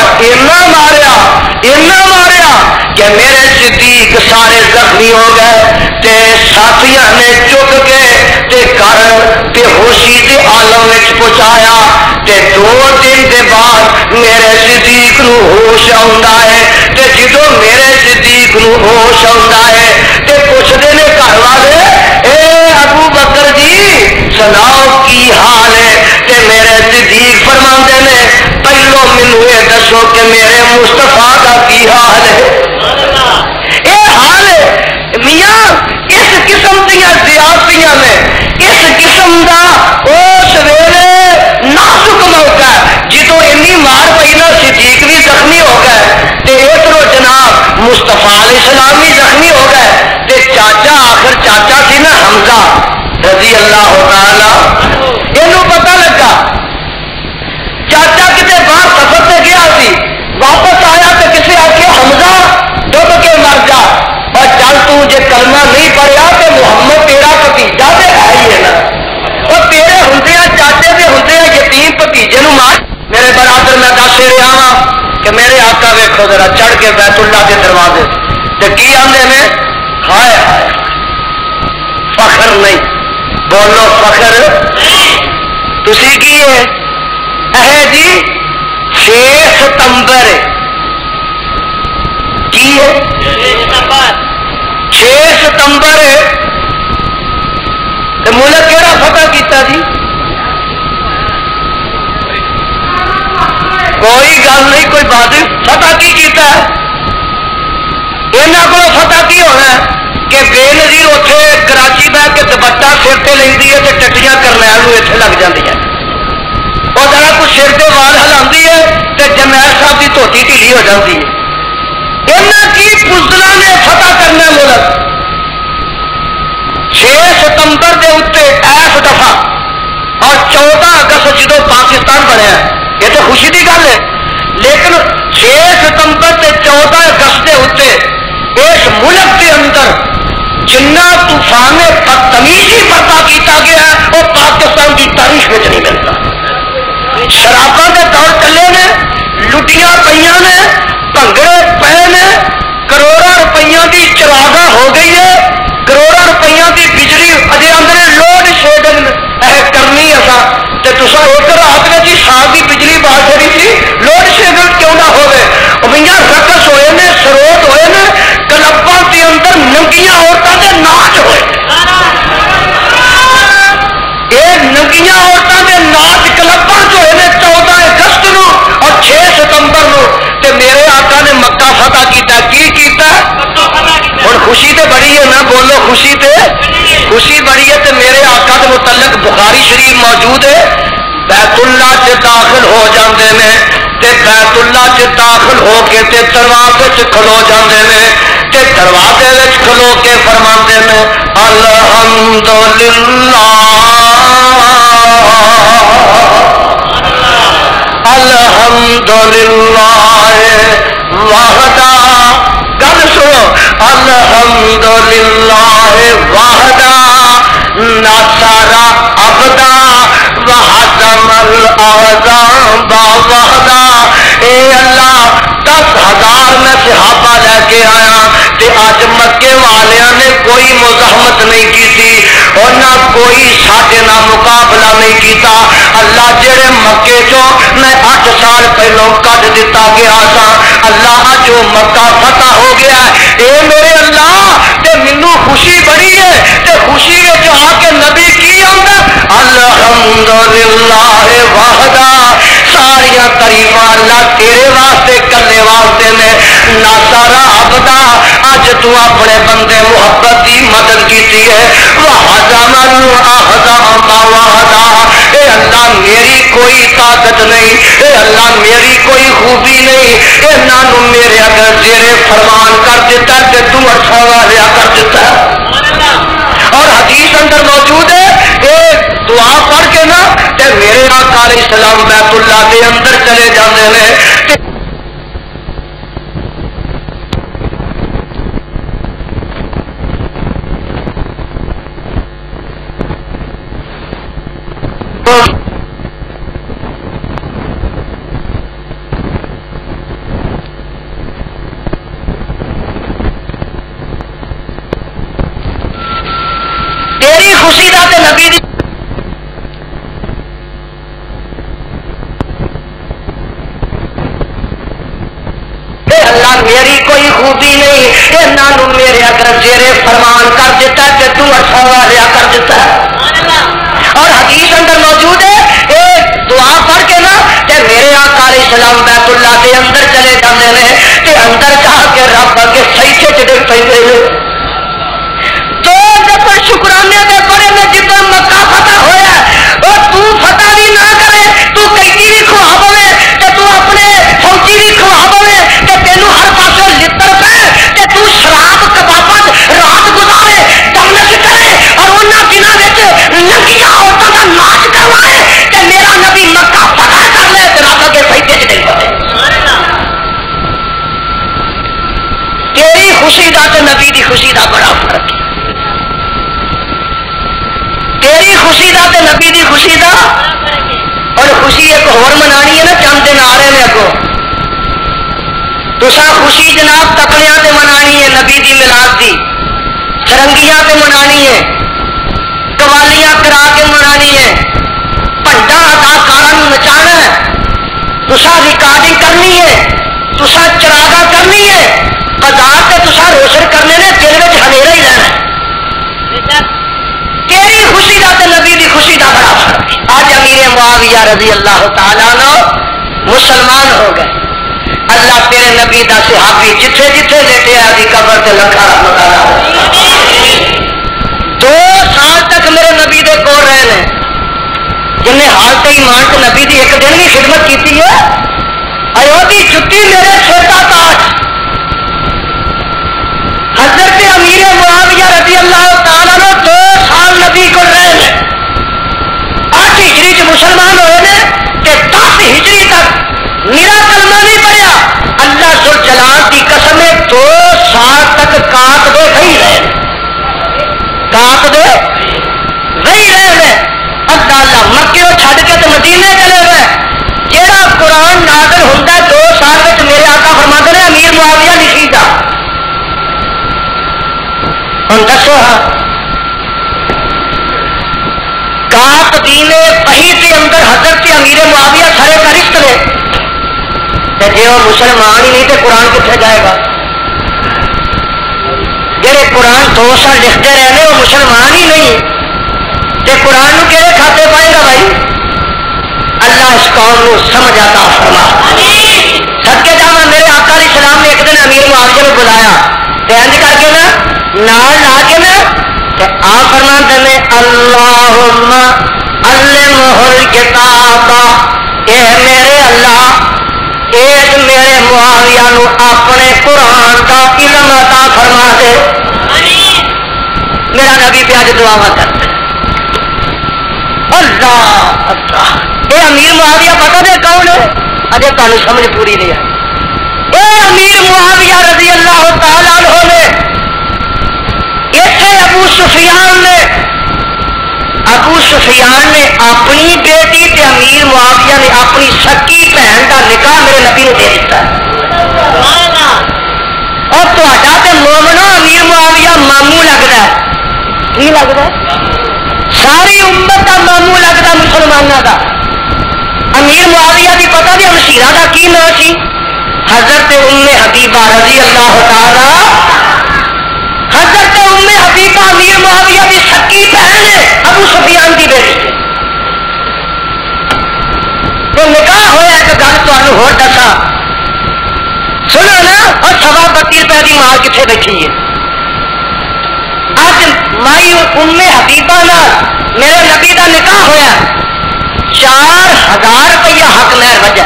کہ میرے صدیق سارے زخمی ہو گئے تے ساتھیاں نے چک کے تے گھر بے ہوشی دے عالم وچ پہنچایا تے 2 دن دے بعد میرے صدیق نو ہوش آوندا ہے تے جدوں میرے صدیق نو ہوش آوندا ہے تے پوچھدے نے گھر والے اے ابو بکر جی سناؤ کی حال ہے تے میرے صدیق فرماندے نے پہلو مینوں یہ دسو کہ میرے مصطفیٰ دا کی حال ہے. اے حال ہے میاں اس قسم دیا زیادتیاں نے اس قسم دا اس ویلے نازک موقع جدو اینی مار پئی نا صدیق بھی زخمی ہو گئے تے ادھروں جناب مصطفیٰ علیہ السلام بھی زخمی ہو گئے تے چاچا آخر چاچا سی نا حمزہ رضی اللہ تعالی اینو پتہ لگا چاچا کتے باہر سفر سے گیا سی واپس آیا تو کسی آخیا حمزہ ڈب کے مر جا اور چل تو جے کلمہ نہیں پڑھیا تو محمد تیرا بھتیجا تے ہے ہی ہے نا اور تیرے ہوندیا چاچے دے ہوندیا یتیم بھتیجے نو مار. میرے برادر میں دس رہا ہاں کہ میرے آقا ویکھو ذرا چڑھ کے بیت اللہ کے دروازے تے کی آندے نے ہائے ہائے فخر نہیں بولو فخر تسی کی ہے اے جی 6 ستمبر کی ہے 6 ستمبر ملک کہڑا فتح کیتا جی کوئی گل نہیں کوئی بات فتح کی کیتا ہے یہاں کو فتح کی ہونا ہے کہ بے نظیر اتنے کراچی بہ کے دوپٹہ سر سے لینی ہے تو ٹٹیاں کرنیل اتنے لگ جاتی ہیں اور ذرا کچھ سر سے وال ہلاتی ہے تو جرنیل صاحب کی دھوتی ڈھیلی ہو جاتی ہے. یہاں کی بزدلوں نے فتح کرنا ملک 6 ستمبر کے اتنے ایس دفعہ اور 14 اگست جدو پاکستان بنیا یہ تو خوشی کی گل ہے لیکن 6 ستمبر سے 14 اگست کے اتنے اس ملک کے اندر جنہ طوفان بدتمیزی برپا کیتا گیا ہے وہ پاکستان کی تاریخ میں نہیں ملتا. شراباں کے دور چلے نے لٹیاں پہ نے بھنگڑے پے نے کروڑوں روپیہ کی چراغاں ہو گئی ہے کروڑوں روپیہ کی بجلی اجے اندر لوڈ شیڈنگ کرنی اصا تو تصا ایک رات میں جی سال کی بجلی بال چڑی تھی لوڈ شیڈنگ کیوں نہ ہوئے بھیا رقص ہوئے نے سروت ہوئے نے کلباں کے اندر ننگیاں عورتوں کے ناچ ہوئے یہ ننگیاں عورتوں کے ناچ کلباں جو ہوئے 14 اگست نو اور 6 ستمبر نو تے میرے آقا نے مکہ فتح کیتا کی کیتا اور خوشی تے بڑی ہے نا بولو خوشی بڑی ہے تے میرے آقا کے متعلق بخاری شریف موجود ہے بیت اللہ سے داخل ہو جاندے نے تے بیت اللہ سے داخل ہو کے تے دروازے سے کھلو جاندے نے تے دروازے وچ کھلو کے فرماندے نے الحمدللہ الحمدللہ وحدہ گل سنو الحمدللہ وحدہ نصر عبدہ وحزم الاحزاب وحدہ. اے اللہ 10,000 میں صحابہ لے کے آیا تے اج مکے والیاں نے کوئی مزاحمت نہیں کی تھی اور نہ کوئی ساڈے نہ مقابلہ نہیں کیتا. اللہ جڑے مکے چوں میں 8 سال پہلوں کڈ دتا گیا سا اللہ اج وہ مکہ فتح ہو گیا اے میرے اللہ تے مینوں خوشی بڑی ہے تے خوشی وچ آ کے نبی کی آندا الحمدللہ وحدہ ساریاں تعریفاں اللہ تیرے واسطے کلے واسطے نے ناصر عبدہ اج تو اپنے بندے محبت کی مدد کیتی ہے وحزم الاحزاب وحدہ. اے اللہ میری کوئی طاقت نہیں اے اللہ میری کوئی خوبی نہیں انہاں نو میرے اگر زیر فرمان کر دیتا تے تو اچھا والا کر دیتا. اور حدیث اندر موجود ہے اے دعا پڑھ کے نا تے میرے آقا علیہ السلام بیت اللہ کے اندر چلے جاندے نے خوشی دا تے نبی دی اللہ میری کوئی خوبی نہیں، انہوں میرے اگر زیرے فرمان کر دیتا کہ تو اچھا واضح کر دیتا اور حدیث اندر موجود ہے ایک دعا پڑھ کے نا کہ میرے آقا علیہ السلام بیت اللہ کے اندر چلے جاتے ہیں تے اندر جا کے رب کے سیچے چڑے پہ تو جب شکرانے دے بڑے میں جتنا مکہ فتح ہویا اور تو فتح بھی نہ کرے تو قیدی بھی کھوا پوے تے تو اپنے فوجی بھی کھوا پوے تے تینوں ہر پاسوں لتر پے تے تو شراب کبابت رات گزارے ڈانس کرے اور انہاں دناں وچ لنگیاں عورتاں دا ناچ کروائے تے میرا نبی مکہ فتح کر لے تے رب کے سجدے چ ڈگ پے تیری خوشی دا تے نبی دی خوشی دا بڑا فرق ہے تیری خوشی دا تے نبی دی خوشی دا اور خوشی ایک اور منانی ہے نا چند دن آ رہے ہیں اگوں تسا خوشی جناب تکڑیاں تے منانی ہے نبی دی میلاد دی سرنگیاں تے منانی ہے قوالیاں کرا کے منانی ہے بھنڈا اداکاراں نچانا ہے تسا ریکارڈنگ کرنی ہے تسا چراغا کرنی ہے بازار تے تسا روشن کرنے نے دل وچ ہنیرا ہی رہنا ہے تیری خوشی دا تے نبی دی خوشی دا بڑا فرق ہے آج امیر معاویہ رضی اللہ تعالیٰ عنہ مسلمان ہو گئے اللہ تیرے نبی دا صحابی جتھے جتھے لیٹے آدھی قبر تے لکھا رحمت اللہ 2 سال تک میرے نبی دے کول رہے نے جن نے حالت ایمان تے نبی دی ایک دن بھی خدمت کیتی ہے ایو دی جُتی میرے سر دا تاج حضرت امیر معاویہ رضی اللہ تعالیٰ عنہ 2 سال نبی کو رہے ہیں 8 ہجری چ مسلمان ہوئے نے کہ 10 ہجری تک میرا کلمہ نہیں پڑیا اللہ ذوالجلال کی قسم 2 سال تک کاٹ دے وہی رہے کاٹ دے وہی رہے اللہ اللہ مکے چھڈ کے تو مدینے چلے گئے جہاں قرآن نازل ہوتا 2 سال میں میرے آقا فرماتے ہیں امیر معاویہ لکھی جا ہم دسو ہاں کاٹ دینے وہی کے اندر حضرت امیر معاویہ سارے فرشت نے جی وہ مسلمان ہی نہیں تو قرآن کتنے جائے گا جہے قرآن 2 سال لکھتے رہے وہ مسلمان ہی نہیں تے قرآن نو کہڑے کھاتے پائے گا بھائی اللہ اس قوم کو سمجھ آتا فرما صدقے جاواں میرے آقا علیہ السلام نے ایک دن امیر معاویہ کو بلایا تے انج کر کے نا نال لا کے نا تے آپ فرماتے ہیں اللہم علمہ الکتاب اے میرے اللہ ایک میرے معاویہ نو اپنے قرآن کا علم عطا فرما دے میرا نبی پہ آج دعا کرتا اللہ اللہ اے امیر معاویہ پتہ دے کون ہے اجے تانوں سمجھ پوری نہیں آئی اے امیر معاویہ رضی اللہ تعالیٰ عنہ نے ایتھے ابو سفیان نے اپنی بیٹی تے امیر معاویہ نے اپنی سکی بہن کا نکاح میرے نبی نے دے دیتا اور تہاڈا تے مومنو امیر معاویہ ماموں لگتا ہے کی لگتا ہے ساری امت کا ماموں لگتا مسلمانوں کا امیر معاویہ کی پتہ نہیں ہمشیرہ کا کی نام سی حضرت ام حبیبہ رضی اللہ تعالی حضرت ام حبیبہ امیر معاویہ کی سکی بہن ہے ابو سفیان کی بیٹی تو نکاح ہوا ایک گل تمہیں ہو دسا سنو نا اور 32 روپے کی مال کتنے بیٹھی ہے اج مائی ام حبیبہ نال میرے نبی کا نکاح ہوا 4000 روپیہ حق مہر وجہ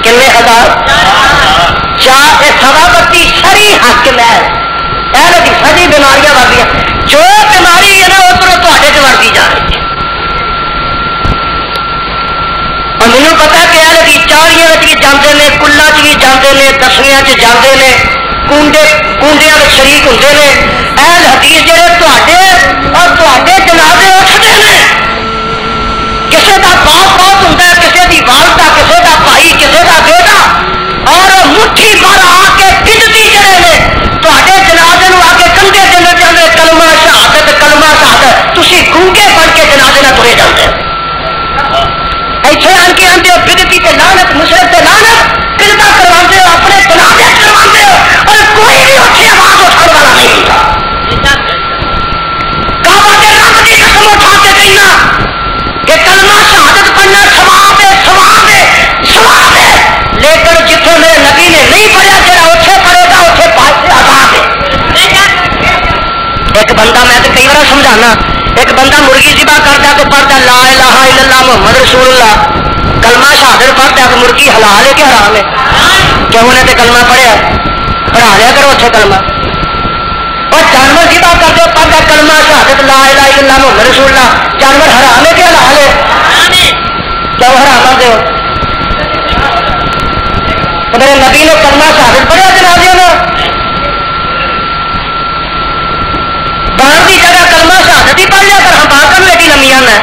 کنے ہزار 32 سری حق مہر ایسے ساری بیماریاں وردیاں جو بیماری ہے نا ادھر تے وردی جا رہی ہے اور مجھے پتا کہ لگی چاڑیاں بھی جاتے ہیں کلوں چ بھی جاتے ہیں دسویں جاتے ہیں کنڈیا میں شریک ہوتے ہیں اہل حدیث جہے تے جنازے اٹھتے ہیں کسی کا باپ بہت ہوتا ہے کسی کی والدہ کسی کا بھائی کسی کا بیٹا اور مٹھی بھر آ کے پھرتی جڑے نے تے جنازے آ کے کندھے دینا چاہتے کلمہ شہادت تھی مشرق سے لعنت کردہ کرواتے ہو اپنے جنازے کرواتے ہو اور کوئی بھی اچھی آواز اٹھانے والا نہیں ہوتا کعبہ کے رب کی قسم اٹھا کے کہنا کہ کلمہ شہادت پڑھنا ثواب ہے ثواب ہے ثواب ہے لیکن جتنے میرے نبی نے نہیں پڑھا جڑا اتنے پڑھے گا اتنے پاس سے آزاد ہے ایک بندہ میں تو کئی بار سمجھانا ایک بندہ مرغی ذبح کرتا تو پڑھتا لا الہ الا اللہ محمد رسول اللہ کلمہ شہادت پڑھتا کہ مرغی حلال ہے کہ حرام ہے کیوں انہیں تو کلمہ پڑھیا پڑھا لیا کرو اتنے کلمہ اور جانور ذبح کرتے پڑھتا کلمہ شہادت لا الہ الا اللہ محمد رسول اللہ جانور حرام ہے کہ حلال ہے کیوں حرام دے میرے نبی نے کلمہ شہادت پڑھیا جنازے میں باہر کی جگہ کلمہ شہادت ہی پڑھ لیا کر ہم باقی بیٹی لمیاں ہے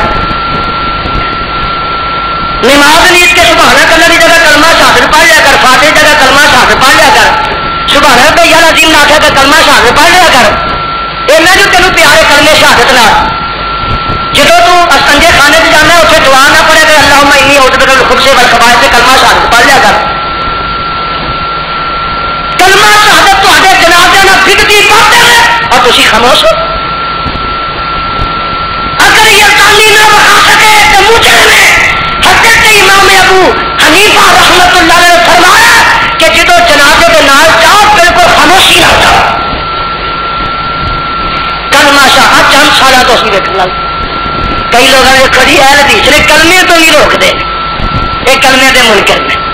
نماز نیت کے سبحانہ اللہ کی جگہ کلمہ شہادت پڑھ لیا کر فاتح جگہ کلمہ شہادت پڑھ لیا کر سبحانہ اللہ یا عظیم نہ آخیا کر کلمہ شہادت پڑھ لیا کر اینا جو تینوں پیارے کلمے شہادت نہ جدو تو استنجے خانے سے جانا اتنے دعا نہ پڑے کہ اللہم انی اعوذ بک من الخبث والخبائث سے کلمہ شہادت پڑھ لیا کر کلمہ شہادت تہاڈے جنازے نال بگڑی پڑھتے ہیں اور تسی خاموش ہو اگر یہ تعلیم نہ بخا سکے تو مجھے میں حضرت امام ابو حنیفہ رحمت اللہ نے فرمایا کہ جدو جنازے کے نال جاؤ بالکل خاموشی نہ جاؤ کلمہ شہادت چند سالہ تو اسی دیکھنا کئی لوگ نے کھڑی اہل حدیث نے کلمے تو ہی روک دے یہ کلمے دے منکر نے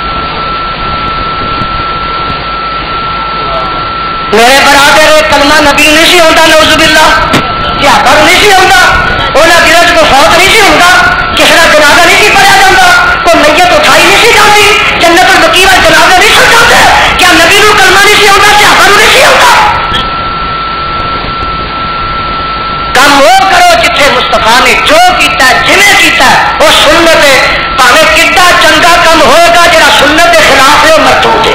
میرے برادر کلمہ نبی نہیں سی ہوتا نعوذ باللہ صحابہ نہیں سی ہوتا انہاں دلوں کو فوت نہیں سی ہوتا کسی کا جنازہ نہیں سی پڑھیا جاتا کوئی میت اٹھائی نہیں سی جاتی جنت البقیع والے جنازے نہیں سن جاتے کیا نبی کو کلمہ نہیں سی ہوتا صحابہ نہیں سی ہوتا کم وہ کرو جتنے مصطفیٰ نے جو کیتا جنہیں کیتا وہ سنت ہے پاوے کتا چنگا کم ہوگا جڑا سنت کے خلاف ہے وہ مردود ہے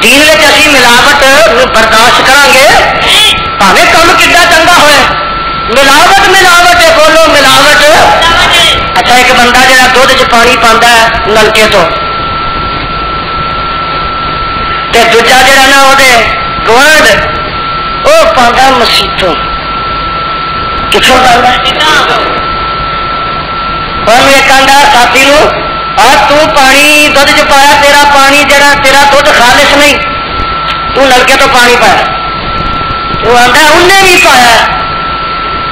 دین میں اسی ملاوٹ برداشت کریں گے پاوے کم کتا چنگا ہوئے ملاوٹ ملاوٹ ہے بولو ملاوٹ اچھا ایک بندہ جڑا دودھ چ پانی پاندا ہے نلکے تو تے دوجا جڑا نا وہ گوانڈ وہ پاندا مسیتوں کتوں پاندا اور ایک آندا ساتھی نو تو پانی دھد چ پایا تیرا پانی جڑا تیرا دھد خالص نہیں تو نلکے تو پانی پایا وہ آتا انہیں بھی پایا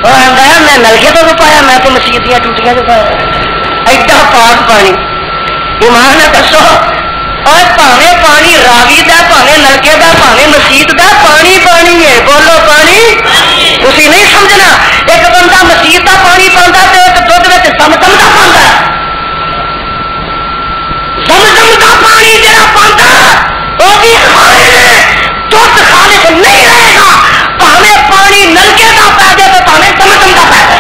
وہ آتا ہے میں نلکے تو بھی پایا میں تو مسیت دیا ٹوٹیاں تو پایا ایڈا پاک پانی ایمان دسو اور پاوے پانی راوی دا پاوے نلکے دا پاوے مسیت دا پانی پانی ہے بولو پانی تھی نہیں سمجھنا ایک بندہ مسیت دا پانی پاتا تو ایک دھد میں زمزم دا پاتا زمزم کا پانی جڑا پاندا وہ بھی دودھ خالص نہیں رہے گا پاوے پانی نلکے کا پا دے تو پاوے زمزم کا پا دے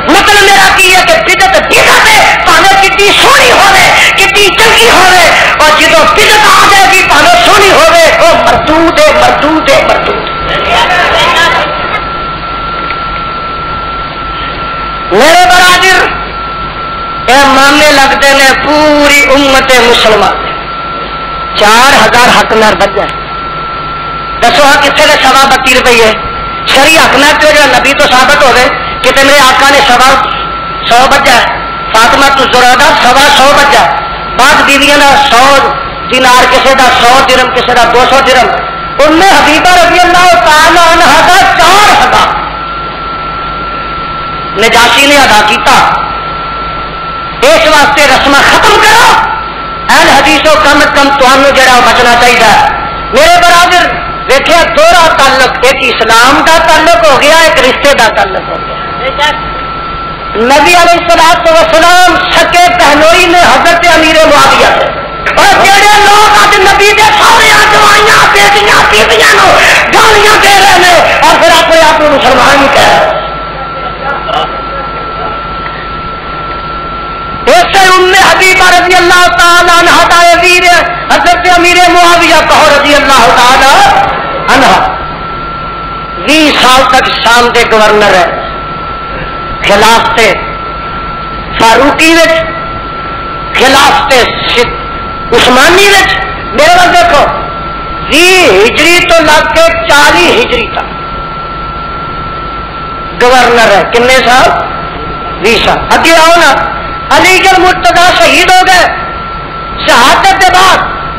مطلب میرا کی ہے کہ بدعت بدعت ہے پاوے کتنی سونی ہوے کتنی چنگی ہوے اور جدو بدعت آ جائے گی پاوے سونی ہوے وہ مردود ہے مردود ہے مردود میرے برادر یہ مامے لگتے ہیں پوری امت مسلمان 4000 حق نار بچ جائے دسو ہاں کتنے نے 32 روپیے شری حق نار جو نبی تو ثابت ہو گئے کہ میرے آقا نے 100 بچا فاطمہ تو زرادہ 100 بچا بعد بیویاں کا 100 دینار کسی کا 100 درم کسی کا 200 درم ان میں حبیبہ رضی اللہ تعالی عنہا کا 4000 نجاشی نے ادا کیتا اس واسطے رسم ختم کرو اہل حدیثوں کم از کم تمہیں جڑا بچنا چاہیے میرے برادر دیکھا دوہرا تعلق ایک اسلام کا تعلق ہو گیا ایک رشتے کا تعلق ہو گیا نبی علیہ الصلوۃ والسلام سکے بہنوئی نے حضرت امیر معاویہ سے اور جڑے لوگ اج نبی دے سارے جوائیاں بیٹیاں بیویاں نو گالیاں دے رہے ہیں اور پھر اپنے آپ کو مسلمان ہی کہہ رہے حبیبہ رضی اللہ تعالی عنہ کا ویر حضرت امیر معاویہ کہو رضی اللہ تعالی عنہ 20 سال تک شام کے گورنر ہے خلافت فاروقی خلافت عثمانی میرے وقت دیکھو 20 ہجری تو لگ کے 40 ہجری تک گورنر ہے. کنے سال؟ 20 سال. اگے آؤ نا, علی گڑھ مرتضی شہید ہو گئے. شہادت کے بعد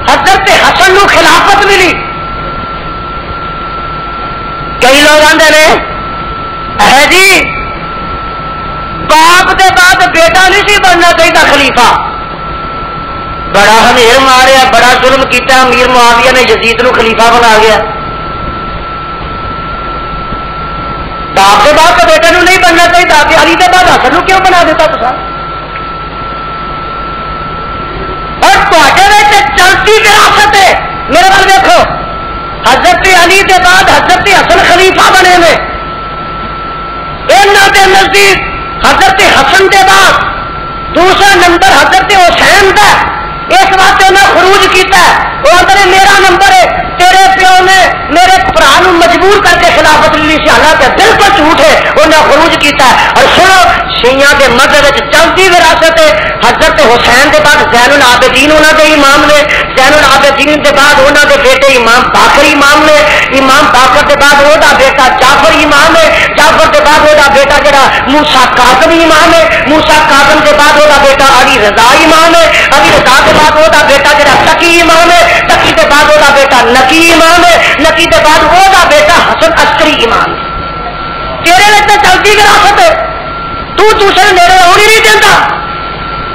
حضرت حسن نو خلافت ملی. کئی لوگ آتے ہیں ہے جی باپ کے بعد بیٹا نہیں سی بننا چاہیے خلیفہ. بڑا ہنیر ماریا, بڑا ظلم کیتا. امیر معاویہ نے یزید نو خلیفہ بنا گیا. باپ کے بعد تو بیٹے نو نہیں بننا چاہیے کہ علی کے بعد حسن نو کیوں بنا دیتا تو سر. اور چلتی وراثت ہے. میرے بال دیکھو, حضرت علی کے بعد حضرت حسن خلیفہ بنے میں, کے نزدیک حضرت حسن کے بعد دوسرا نمبر حضرت حسین کا. اس واسطے میں خروج کیتا ہے. وہ اندر میرا نمبر ہے. تیرے پیو نے میرے برا مجبور کر کے خلافت لی سی, حالانکہ بالکل جھوٹ ہے. انہیں خروج کیتا ہے. اور سنو, شیعہ کے مذہب چلتی وراثت ہے. حضرت حسین کے بعد زین العابدین انہوں کے امام نے. زین العابدین کے بعد انہوں کے بیٹے امام باقر امام نے. امام باقر کے بعد وہ بیٹا جعفر امام ہے. جعفر کے بعد وہ بیٹا جڑا موسیٰ کاظم امام ہے. موسیٰ کاظم کے بعد وہ بیٹا علی رضا امام ہے. علی رضا کے بعد وہ بیٹا جڑا تقی امام ہے. تقی کے بعد وہ بیٹا نقی امام ہے. نقی کے بعد وہ بیٹا حسن عسکری امام ہے. تیرے لیے تو چلتی وراثت ہے. تو دوسرے نیڑے ہونے نہیں دیتا.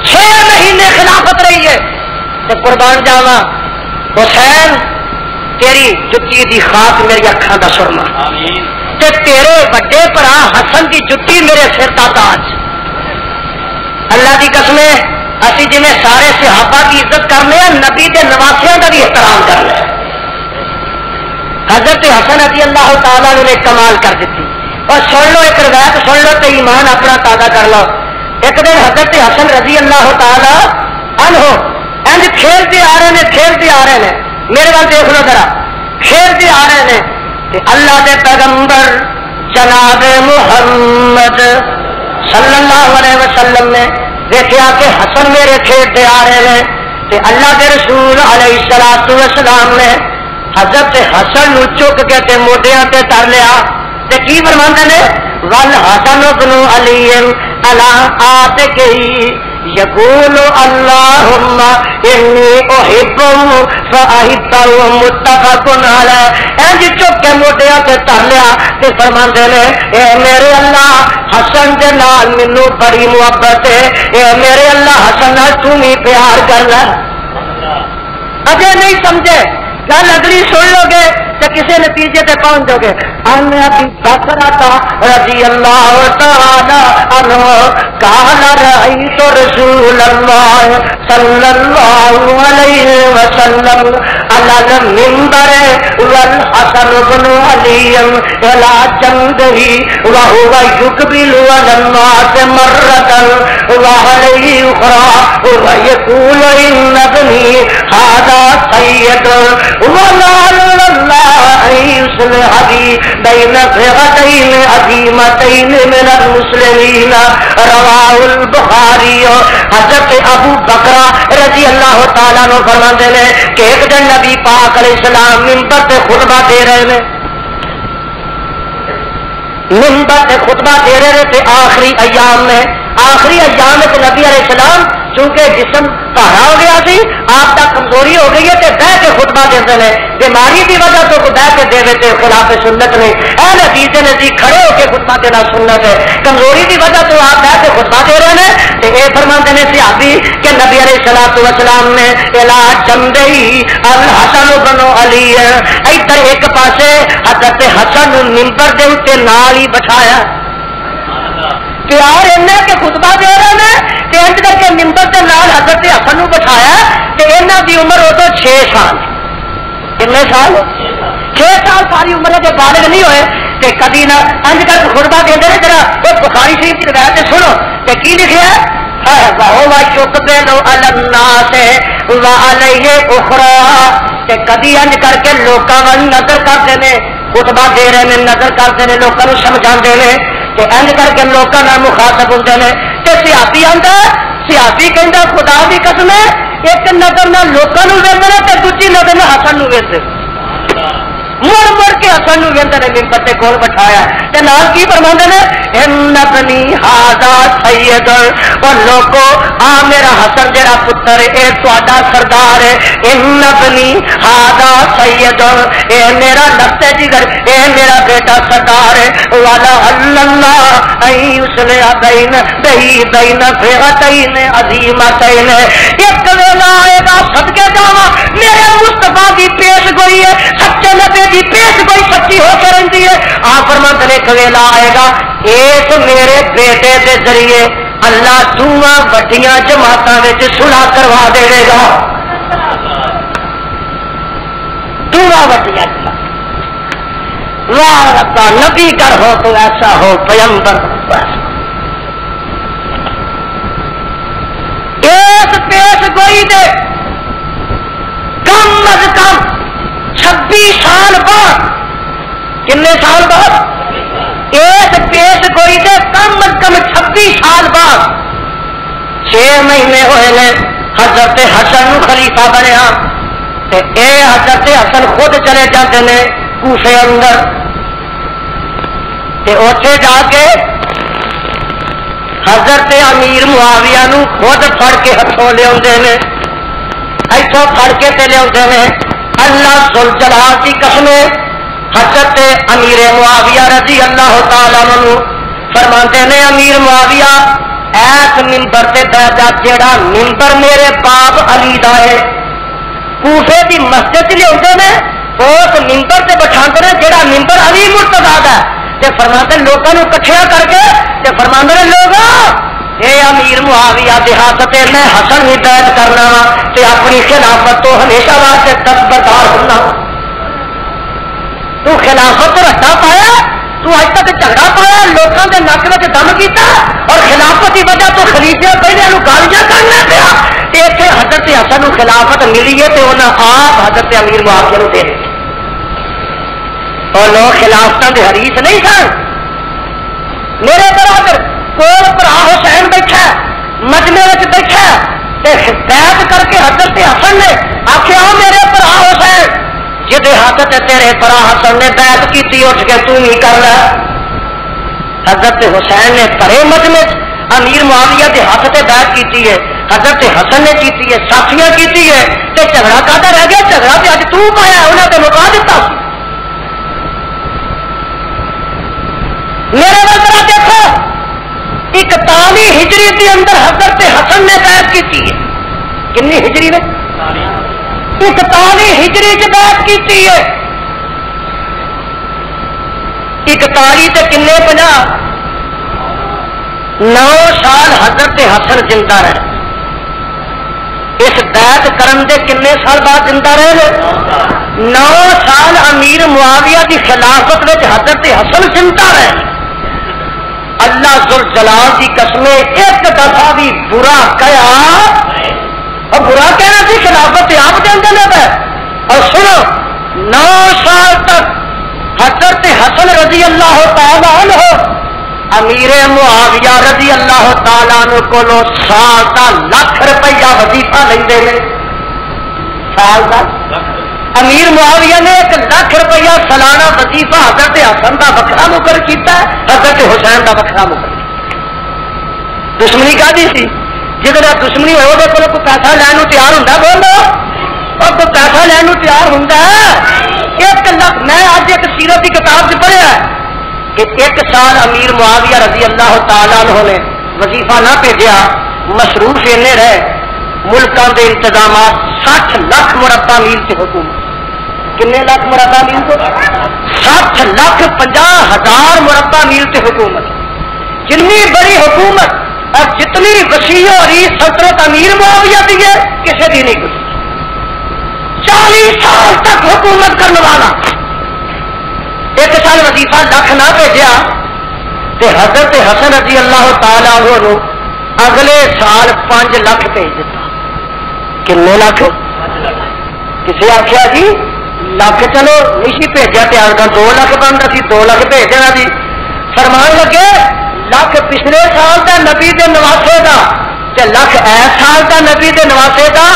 6 مہینے خلافت رہی ہے. تو قربان جاوا حسین, تیری جتی دی خاک میری اکھاں دا سرما, تے تیرے بڑے بھرا حسن دی جتی میرے سر دا تاج. اللہ دی قسم اسی جی سارے صحابہ کی عزت کرنے ہیں, نبی کے نواسیاں کا بھی احترام کرنا ہے. حضرت حسن رضی اللہ تعالیٰ نے کمال کر دیتی. اور سن لو ایک روایت سن لو تو ایمان اپنا تازہ کر لو. ایک دن حضرت حسن رضی اللہ تعالیٰ عنہ انج کھیلتے آ رہے ہیں, کھیلتے آ رہے ہیں. میرے وال دیکھ لو ذرا, کھیلتے آ رہے ہیں. اللہ کے پیغمبر جناب محمد صلی اللہ علیہ وسلم نے دیکھا کہ حسن میرے کھیلتے آ رہے ہیں. اللہ کے رسول علیہ الصلوۃ والسلام نے حضرت حسن نو چک کے موڈیاں تے تر لیا. تے کی فرماندے نے, ول حسن بن علی علی آتکہ یقول اللہم انی احبہ فاحبہ متفق علیہ. انج چک کے موڈیاں تے تر لیا تے فرماندے نے, اے میرے اللہ حسن دے نال مینوں بڑی محبت ہے. اے میرے اللہ حسن نال تو بھی پیار کرنا. اجے نہیں سمجھے گل, اگلی سن لو گے تو کسی نتیجے پہ پہنچ جاؤ گے. ان ابی بکر رضی اللہ تعالی عنہ قال رأیت رسول اللہ صلی اللہ علیہ وسلم علی المنبر والحسن بن علی علی جنبہ وهو يقبل على الناس مرة وعليه أخرى ويقول إن ابني هذا سيد ولعل الله أن يصلح بي بين فئتين عظيمتين من المسلمين. رواه البخاری. حضرت ابو بکر رضی اللہ تعالیٰ عنہ فرماتے ہیں کہ ایک دن نبی پاک علیہ السلام منبر پہ خطبہ دے رہے ہیں. منبر پہ خطبہ دے رہے تھے آخری ایام میں. آخری ایام میں نبی علیہ السلام چونکہ جسم پہاڑا ہو گیا سی, آپ کا کمزوری ہو گئی ہے تو بہ کے خطبہ دیتے ہیں. بیماری کی وجہ تو بہ کے دے دیتے خلاف سنت نہیں. اہل حدیث نے جی کھڑے ہو کے خطبہ دینا سنت ہے. کمزوری کی وجہ تو آپ بہ کے خطبہ دے رہے ہیں. تو یہ فرماتے ہیں صحابی کہ نبی علیہ الصلوۃ والسلام نے الا جنبہی الحسن بن علی, ادھر ایک پاسے حضرت حسن منبر دے اوتے نال ہی بٹھایا. پیار انہیں کہ خطبہ دے رہے ہیں تینج کر کے منبر کے نال حضرت حسن نو بٹھایا. کہ انہوں کی عمر ہو تو 6 سال. کتنے سال؟ 6 سال ساری عمر کے بالغ نہیں ہوئے. کہ کبھی نہ انج کر کے خطبہ دے رہے ذرا وہ بخاری شریف کی روایت سنو کہ کی لکھا ہے, کبھی انج کر کے لوگوں کو نظر کرتے ہیں, خطبہ دے رہے ہیں نظر کرتے ہیں, لوگوں کو سمجھا ہیں, انج کر کے لوگوں کا مخاطب ہوتے ہیں. تو صحابی آتا سیاسی کہندا خدا دی قسم ہے ایک نظر نہ لوکاں نوں ویندے تے دوجی نظر نہ حسن نوں ویندے مڑ مڑ کے حسن نوں ویندے نے ممبر تے کول بٹھایا تے نال کی فرماندے نے ان ابنی ھذا سید اور لوکو آ میرا حسن جڑا پتر اے تہاڈا سردار ہے ان ابنی ھذا سید اے میرا لفتے جگر اے میرا بیٹا سردار ہے والا اللہ ای اسلے بین بین فئتین عظیمتین ایک ویلا آئے گا صدقے جاواں میرے مصطفیٰ کی پیش گوئی ہے سچے نبی کی پیش گوئی سچی ہو کے رہندی ہے آپ فرماتے ہیں ایک ویلا آئے گا ایک میرے بیٹے کے ذریعے اللہ دونوں وڈیاں جماعتاں وچ صلح کروا دے گا دونوں وڈیاں واہ ربا نبی کر ہو تو ایسا ہو پیغمبر اس پیش گوئی دے کم از کم 26 سال بعد کنے سال بعد اس پیش گوئی دے کم از کم 26 سال بعد 6 مہینے ہوئے نے حضرت حسن نو خلیفہ بنیا تے اے حضرت حسن خود چلے جاتے نے کوفے اندر تے اوتھے جا کے حضرت امیر معاویہ نو خود پھڑ کے ہتھوں لے اوندے نے ایتھوں پھڑ کے تے لے اوندے نے اللہ ذوالجلال کی قسم حضرت امیر معاویہ رضی اللہ تعالیٰ عنہ فرماتے نے امیر معاویہ ایس منبر تے بیٹھ جا جیڑا منبر میرے باپ علی دا ہے کوفے دی مسجد لے اوندے نے اس منبر تے بٹھاندے نے جیڑا منبر علی مرتضی دا ہے تے فرماتے لوگوں کو اکٹھا کر کے تے فرماندے نے لوگوں اے امیر معاویہ دیہات میں حسن بھی بیعت کرنا وا تے اپنی خلافت تو ہمیشہ واسطے دستبردار ہونا تو خلافت تو رٹا پایا تو اج تک جھگڑا پایا لوگوں کے نک میں دم کیتا اور خلافت کی وجہ تو خلیفے پہلے گالیاں کرنا پیا اتنے حضرت حسن کو خلافت ملی ہے تو انہیں آپ حضرت امیر معاویہ کو دے دی اور لوگ خلافتوں کے حریص نہیں سن میرے برادر کول برا حسین بیٹھا مجمے بیٹھا بیعت کر کے حضرت حسن نے آخیا میرے برا حسین جہے ہاتھ تیرے برا حسن نے بیعت کی اٹھ کے تو ہی کر لے حضرت حسین نے پرے مجمے امیر معاویہ کے ہاتھ سے بیعت کی ہے حضرت حسن نے کی ہے ساتھیاں کی ہے تو جھگڑا کہتا رہ گیا جھگڑا تو اج تو پایا انہوں نے مکا دیتا میرے نظر دیکھو 41 ہجری کے اندر حضرت حسن نے بیعت کی ہے کنی ہجری میں 41 ہجری کی بیعت کی ہے 41 تے کنے 50 9 سال حضرت حسن زندہ رہے اس بیعت کرن دے کنے سال بعد زندہ رہے 9 سال امیر معاویہ کی خلافت میں حضرت حسن زندہ رہے اللہ ذوالجلال کی قسم ایک دفعہ بھی برا کیا اور برا کہنا سی خلافت آپ کے اندر ہے اور سنو 9 سال تک حضرت حسن رضی اللہ تعالیٰ عنہ امیر معاویہ رضی اللہ تعالیٰ عنہ کو سال کا ₹1,00,000 وظیفہ لیندے نے سال کا امیر معاویہ نے ₹1,00,000 سالانہ وظیفہ حضرت حسن کا وکرا مقرر کیتا ہے حضرت حسین کا وکرا مقرر دشمنی کا دی سی جہاں دشمنی ہو وہ کوئی پیسہ لین تیار ہوتا بولو اور کوئی پیسہ لین تیار ہوتا ہے 1 لاکھ میں اج ایک سیرت کی کتاب سے پڑھیا کہ 1 سال امیر معاویہ رضی اللہ تعالیٰ عنہ نے وظیفہ نہ بھیجا مصروف اینے رہے ملکوں کے انتظامات 60 لاکھ مربع میل سے حکومت کنے لاکھ مربع میل کو 60,50,000 مربع میل سے حکومت جتنی بڑی حکومت اور جتنی وسیع اور سلطنت امیر معاویہ دی ہے کسی دی نہیں گزری 40 سال تک حکومت کرنے والا 1 سال وظیفہ لاکھ نہ بھیجا تو حضرت حسن رضی اللہ تعالیٰ عنہ اگلے سال 5 لاکھ بھیج دیتا کنے لاکھ کسی آخیا جی لاکھ چلو نہیں بھیجا تیار کر 2 لاکھ بنتا سی 2 لاکھ بھیج دینا جی فرمان لگے لاکھ پچھلے سال کا نبی کے نواسے کا کہ لکھ ایس سال کا نبی دے نواسے کا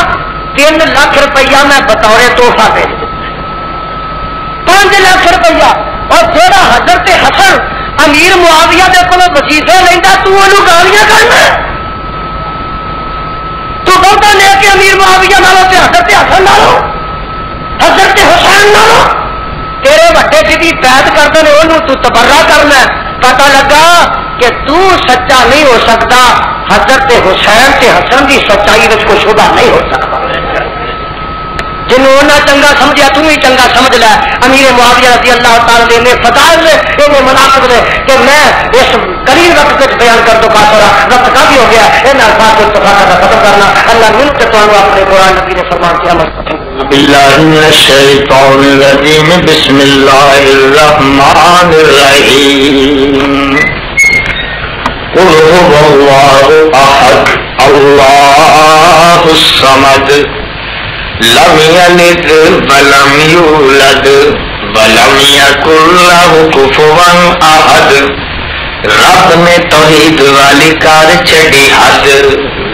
3 لاکھ روپیہ میں بطور تحفہ دے دیا 5 لاکھ روپیہ اور جہاں حضرت حسن امیر معاویہ دے کولوں وظیفے لینا تو انہوں گالیاں کرنا تو بہتا لے کے امیر معاویہ نالوں سے حضرت حسن نالوں حضرت حسین نالوں تیرے وڈے جی بیعت کرتے ہیں انہوں تو تبرہ کرنا ہے پتہ لگا کہ تو سچا نہیں ہو سکتا حضرت حسین سے حسن کی سچائی میں کوئی شبہ نہیں ہو سکتا جنہوں چنگا سمجھا تم ہی چنگا سمجھ لے امیر معاویہ رضی اللہ تعالی نے فضائل نے یہ مناسب نے کہ میں اس قلیل وقت کچھ بیان کر دو کافرہ وقت کافی ہو گیا ان الفاظ کو اتفاق کا ختم کرنا اللہ مل کے تو اپنے قرآن نبی نے فرمان کے عمل کریں باللہ من الشیطان الرجیم بسم اللہ الرحمن الرحیم قل هو اللہ احد اللہ الصمد لم یلد ولم یولد ولم یکن لہ کفوا احد رب نے توحید والی کار چھڑی حد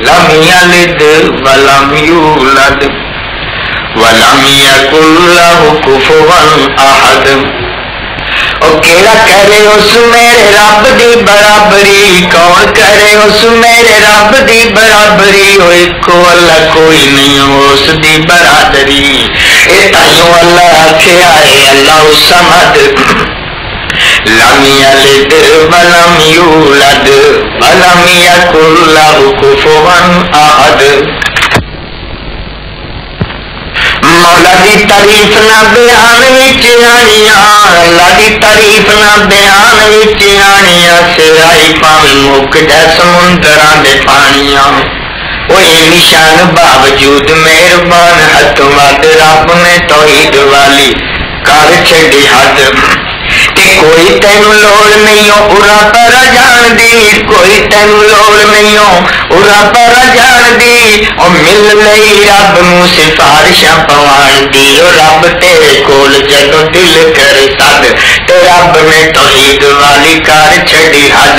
لم یلد ولم یولد ولم یکن لہ کفوا احد او کیڑا کرے اس میرے رب دی برابری کون کرے اس میرے رب دی برابری او ایکو اللہ کوئی نہیں اس دی برادری اے تائیوں اللہ آکھیا ہے اللہ الصمد لم یلد ولم یولد ولم یکن لہ کفوا احد مولا دی تعریف نہ بیان وچ آنیاں اللہ دی تعریف نہ بیان وچ آنیاں سرائی پاویں مک جا سمندراں دے پانیاں اوے نشان باوجود مہربان ہاتھ ود رب نے توحید والی کر چھڈی حد تے کوئی تینوں لوڑ نہیں اورا پر جان دی کوئی تینوں لوڑ نہیں اورا پر جان دی او مل لئی رب نو سفارشاں پوان دی او رب تیرے کول جدوں دل کر سد تے رب نے توحید والی کر چھڈی حد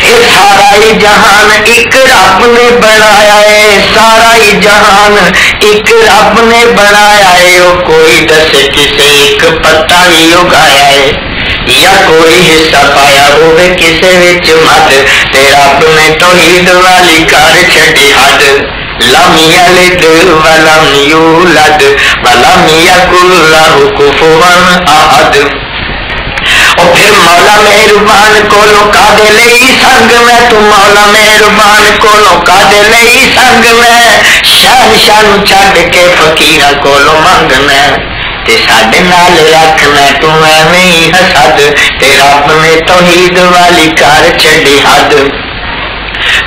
یہ سارا ہی جہان ایک رب نے بنایا ہے سارا ہی جہان ایک رب نے بنایا ہے وہ کوئی دسے کسے ایک پتا ہی اگایا ہے یا کوئی حصہ پایا ہوئے کسے وچ مد تے رب نے توحید والی کر چھڈی حد لم یلد ولم یولد ولم یکن لہ کفوا احد اور پھر مولا مہربان کو لوکا دے لئی سنگ میں تو مولا مہربان کو لوکا دے لئی سنگ میں شان شان چھڈ کے فقیراں کولوں منگنا تے ساڈے نال رکھنا تو ایویں ہی حسد تے رب نے توحید والی کر چھڈی حد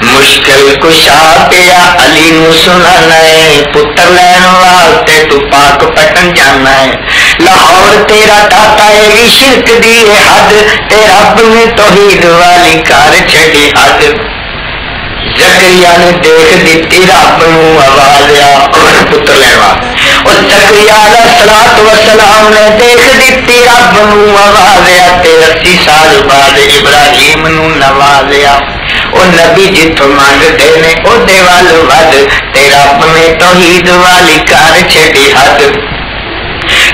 مشکل کشا پیا علی نو سنانا ہے پتر لین واسطے تو پاک پٹن جانا ہے لاہور تیرا داتا ہے بھی شرک دی حد تے رب نے توحید والی کر چھڈی حد زکریا نے دیکھ دیتی رب نو آواز پتر لین واسطے اور زکریا علیہ الصلوۃ والسلام نے دیکھ دیتی رب نو آواز تے 80 سال بعد ابراہیم نو نوازیا او نبی جتوں مانگدے نے او دے وال ود تے رب نے توحید والی کر چھڈی حد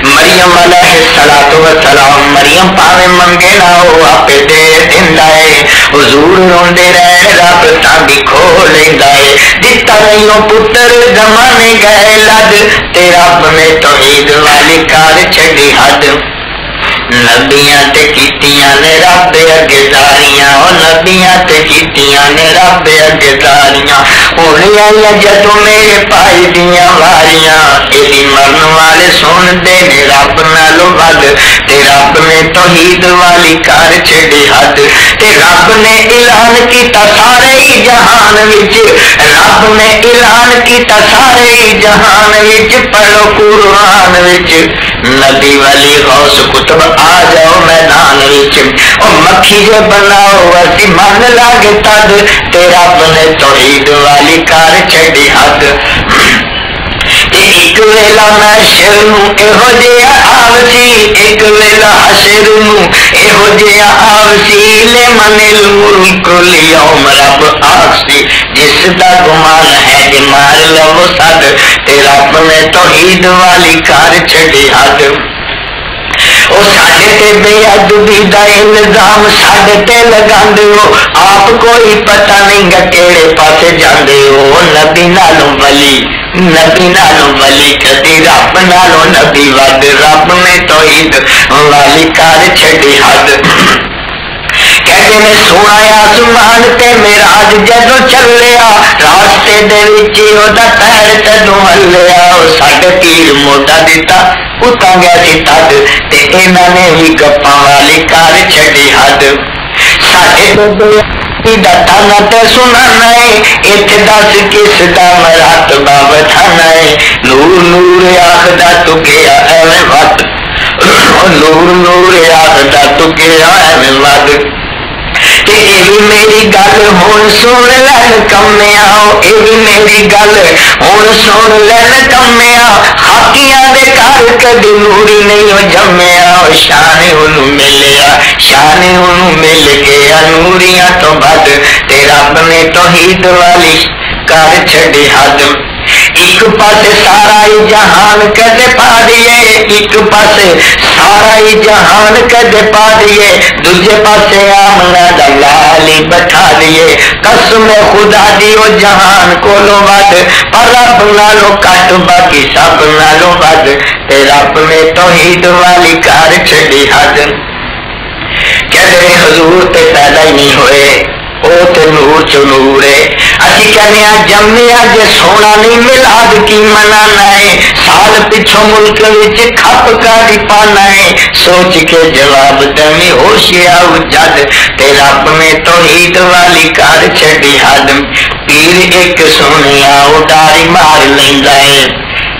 مریم علیہ الصلوۃ والسلام مریم پاویں منگے نہ او آپ دے دیندا ہے حضور روندے رہے رب تاں بھی کھو لیندا ہے دتا نہیں پتر زمانے گئے لد تے رب نے توحید والی کر چھڈی حد نبیاں تے کیتیاں نے رب اگے داریاں او نبیاں تے کیتیاں نے رب اگے داریاں ہولیاں جدوں میرے پائی دیاں واریاں ایدی مرن والے سن دے نے رب نالوں ود تے رب نے توحید والی کر چھڈی حد تے رب نے اعلان کیتا سارے ہی جہان وچ رب نے اعلان کیتا سارے ہی جہان وچ پڑھو قرآن وچ نبی ولی غوث کتب آ جاؤ میدان وچ او مکھی جو بناؤ اسی من لگ تد تے رب نے توحید والی کر چھڈی حد ایک ایک ویلا محشر نو ایہو جہا آوسی ایک ویلا حشر نو ایہو جہا آوسی لمن الملک اليوم رب آکسی جس دا گمان ہے کہ مار لو سد تے رب نے توحید والی کار چھڈی حد او ساڈے تے بے ادبی دا الزام ساڈے تے لگاندے ہو آپ کوئی پتہ نہیں گا کیڑے پاسے جاندے ہو نبی نالوں ولی کدی رب نالوں نبی ود رب نے توحید والی کار چھڈی حد کہتے نے سونا آسمان تے معراج جدو چلیا راستے دے وچ اودا پیر تدوں ہلیا او ساڈے پیر موڈا دتا اتاں گیا سی تد تے انہاں نے بھی گپاں والی کار چھڈی حد ساڈے دتانا تے سنانا ہے ایتھے دس کس دا مراتبہ بٹھانا ہے نور نور آخدا تو گیا ایویں ود نور نور آخدا تو گیا ایویں ود تے اے بھی میری گل ہن سن لین کمیا اے بھی میری گل ہن سن لین کمیا حقیاں دے گھر کدی نوری نہیں ہو جمیا شان اونوں ملیا شان اونوں مل گیا نوریاں تو بد تے رب نے توحید والی کر چھڈی حد ایک پاسے سارا ہی جہان کدے پا دیے ایک پاسے سارا ہی جہان کدے پا دیے دوجے پاسے آمنا دا لالی بٹھا دیے قسم خدا دی او جہان کولوں ود پر رب نالوں کٹ باقی سب نالوں ود تے رب نے توحید والی کار چھڈی حد کہتے حضور تے پیدا ہی نہیں ہوئے او تے نور چ نور ہے اسی کہنے جمیا جے سونا نہیں ملاد کی منانا ہے سال پچھوں ملک وچ کھپ کاری پانا ہے سوچ کے جواب دمی ہوشیا جد تے رب نے توحید والی کار چھڈی حد پیر ایک سونیا اڈاری مار لیندا ہے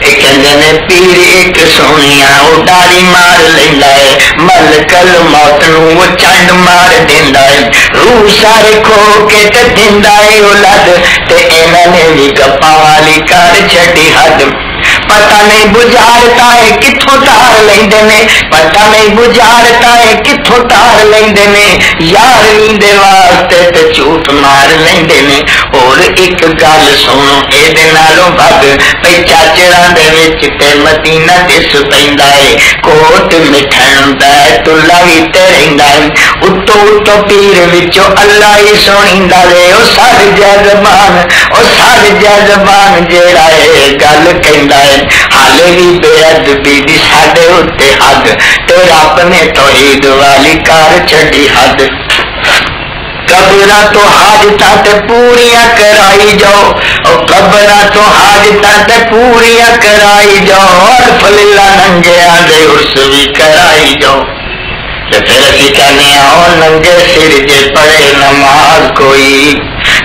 کہندے نے پیر ایک سونیا اڈاری مار لیندا ہے ملکل موت نو چنڈ مار دیندا ہے روح سارے کھو کے تے دیندا ہے اولاد تے انہاں نے بھی گپاں والی کار چھڈی حد پتہ نہیں بجھارتا ہے کتھوں تار لیندے نے پتہ نہیں بجھارتا ہے کتھوں تار لیندے نے یارویں دے واسطے تے جھوٹ مار لیندے نے اور ایک گل سنو اے دے نالوں بد پئی چاچڑاں دے وچ تے مدینہ دس پیندا ہے کوٹ مٹھن ہوندا ہے تلا وی تے رہندا ہے اتو اتو پیر وچوں اللہ ہی سنیندا ہے او سر زبان جیڑا ہے گل کہندا ہے حالے بھی بے ادبی دی ساڈے اتے حد تے رب نے توحید والی کار چھڈی حد قبراں تو حاجتاں تے پوریاں کرائی جاؤ قبراں تو حاجتاں تے پوریاں کرائی جاؤ الف للہ ننگیاں دے عرس بھی کرائی جاؤ تے پھر اسی کہنے ننگے سر جے پڑھے نماز کوئی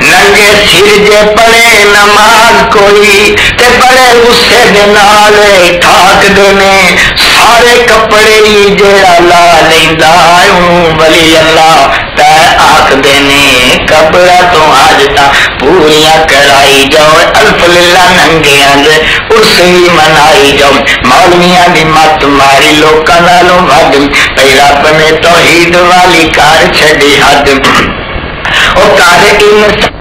ننگے سر جے پڑھے نماز کوئی تے بڑے غصے دے نال ٹھاک دینے سارے کپڑے ہی جیڑا لا لیندا اونوں ولی اللہ تے آکھ دینے قبراں تو حاجتاں پوریاں کرائی جاؤ الف للہ ننگیاں دے عرس بھی منائی جاؤ مولویاں دی مت ماری لوکاں نالوں ود بھئی رب نے توحید والی کار چھڈی حد او کار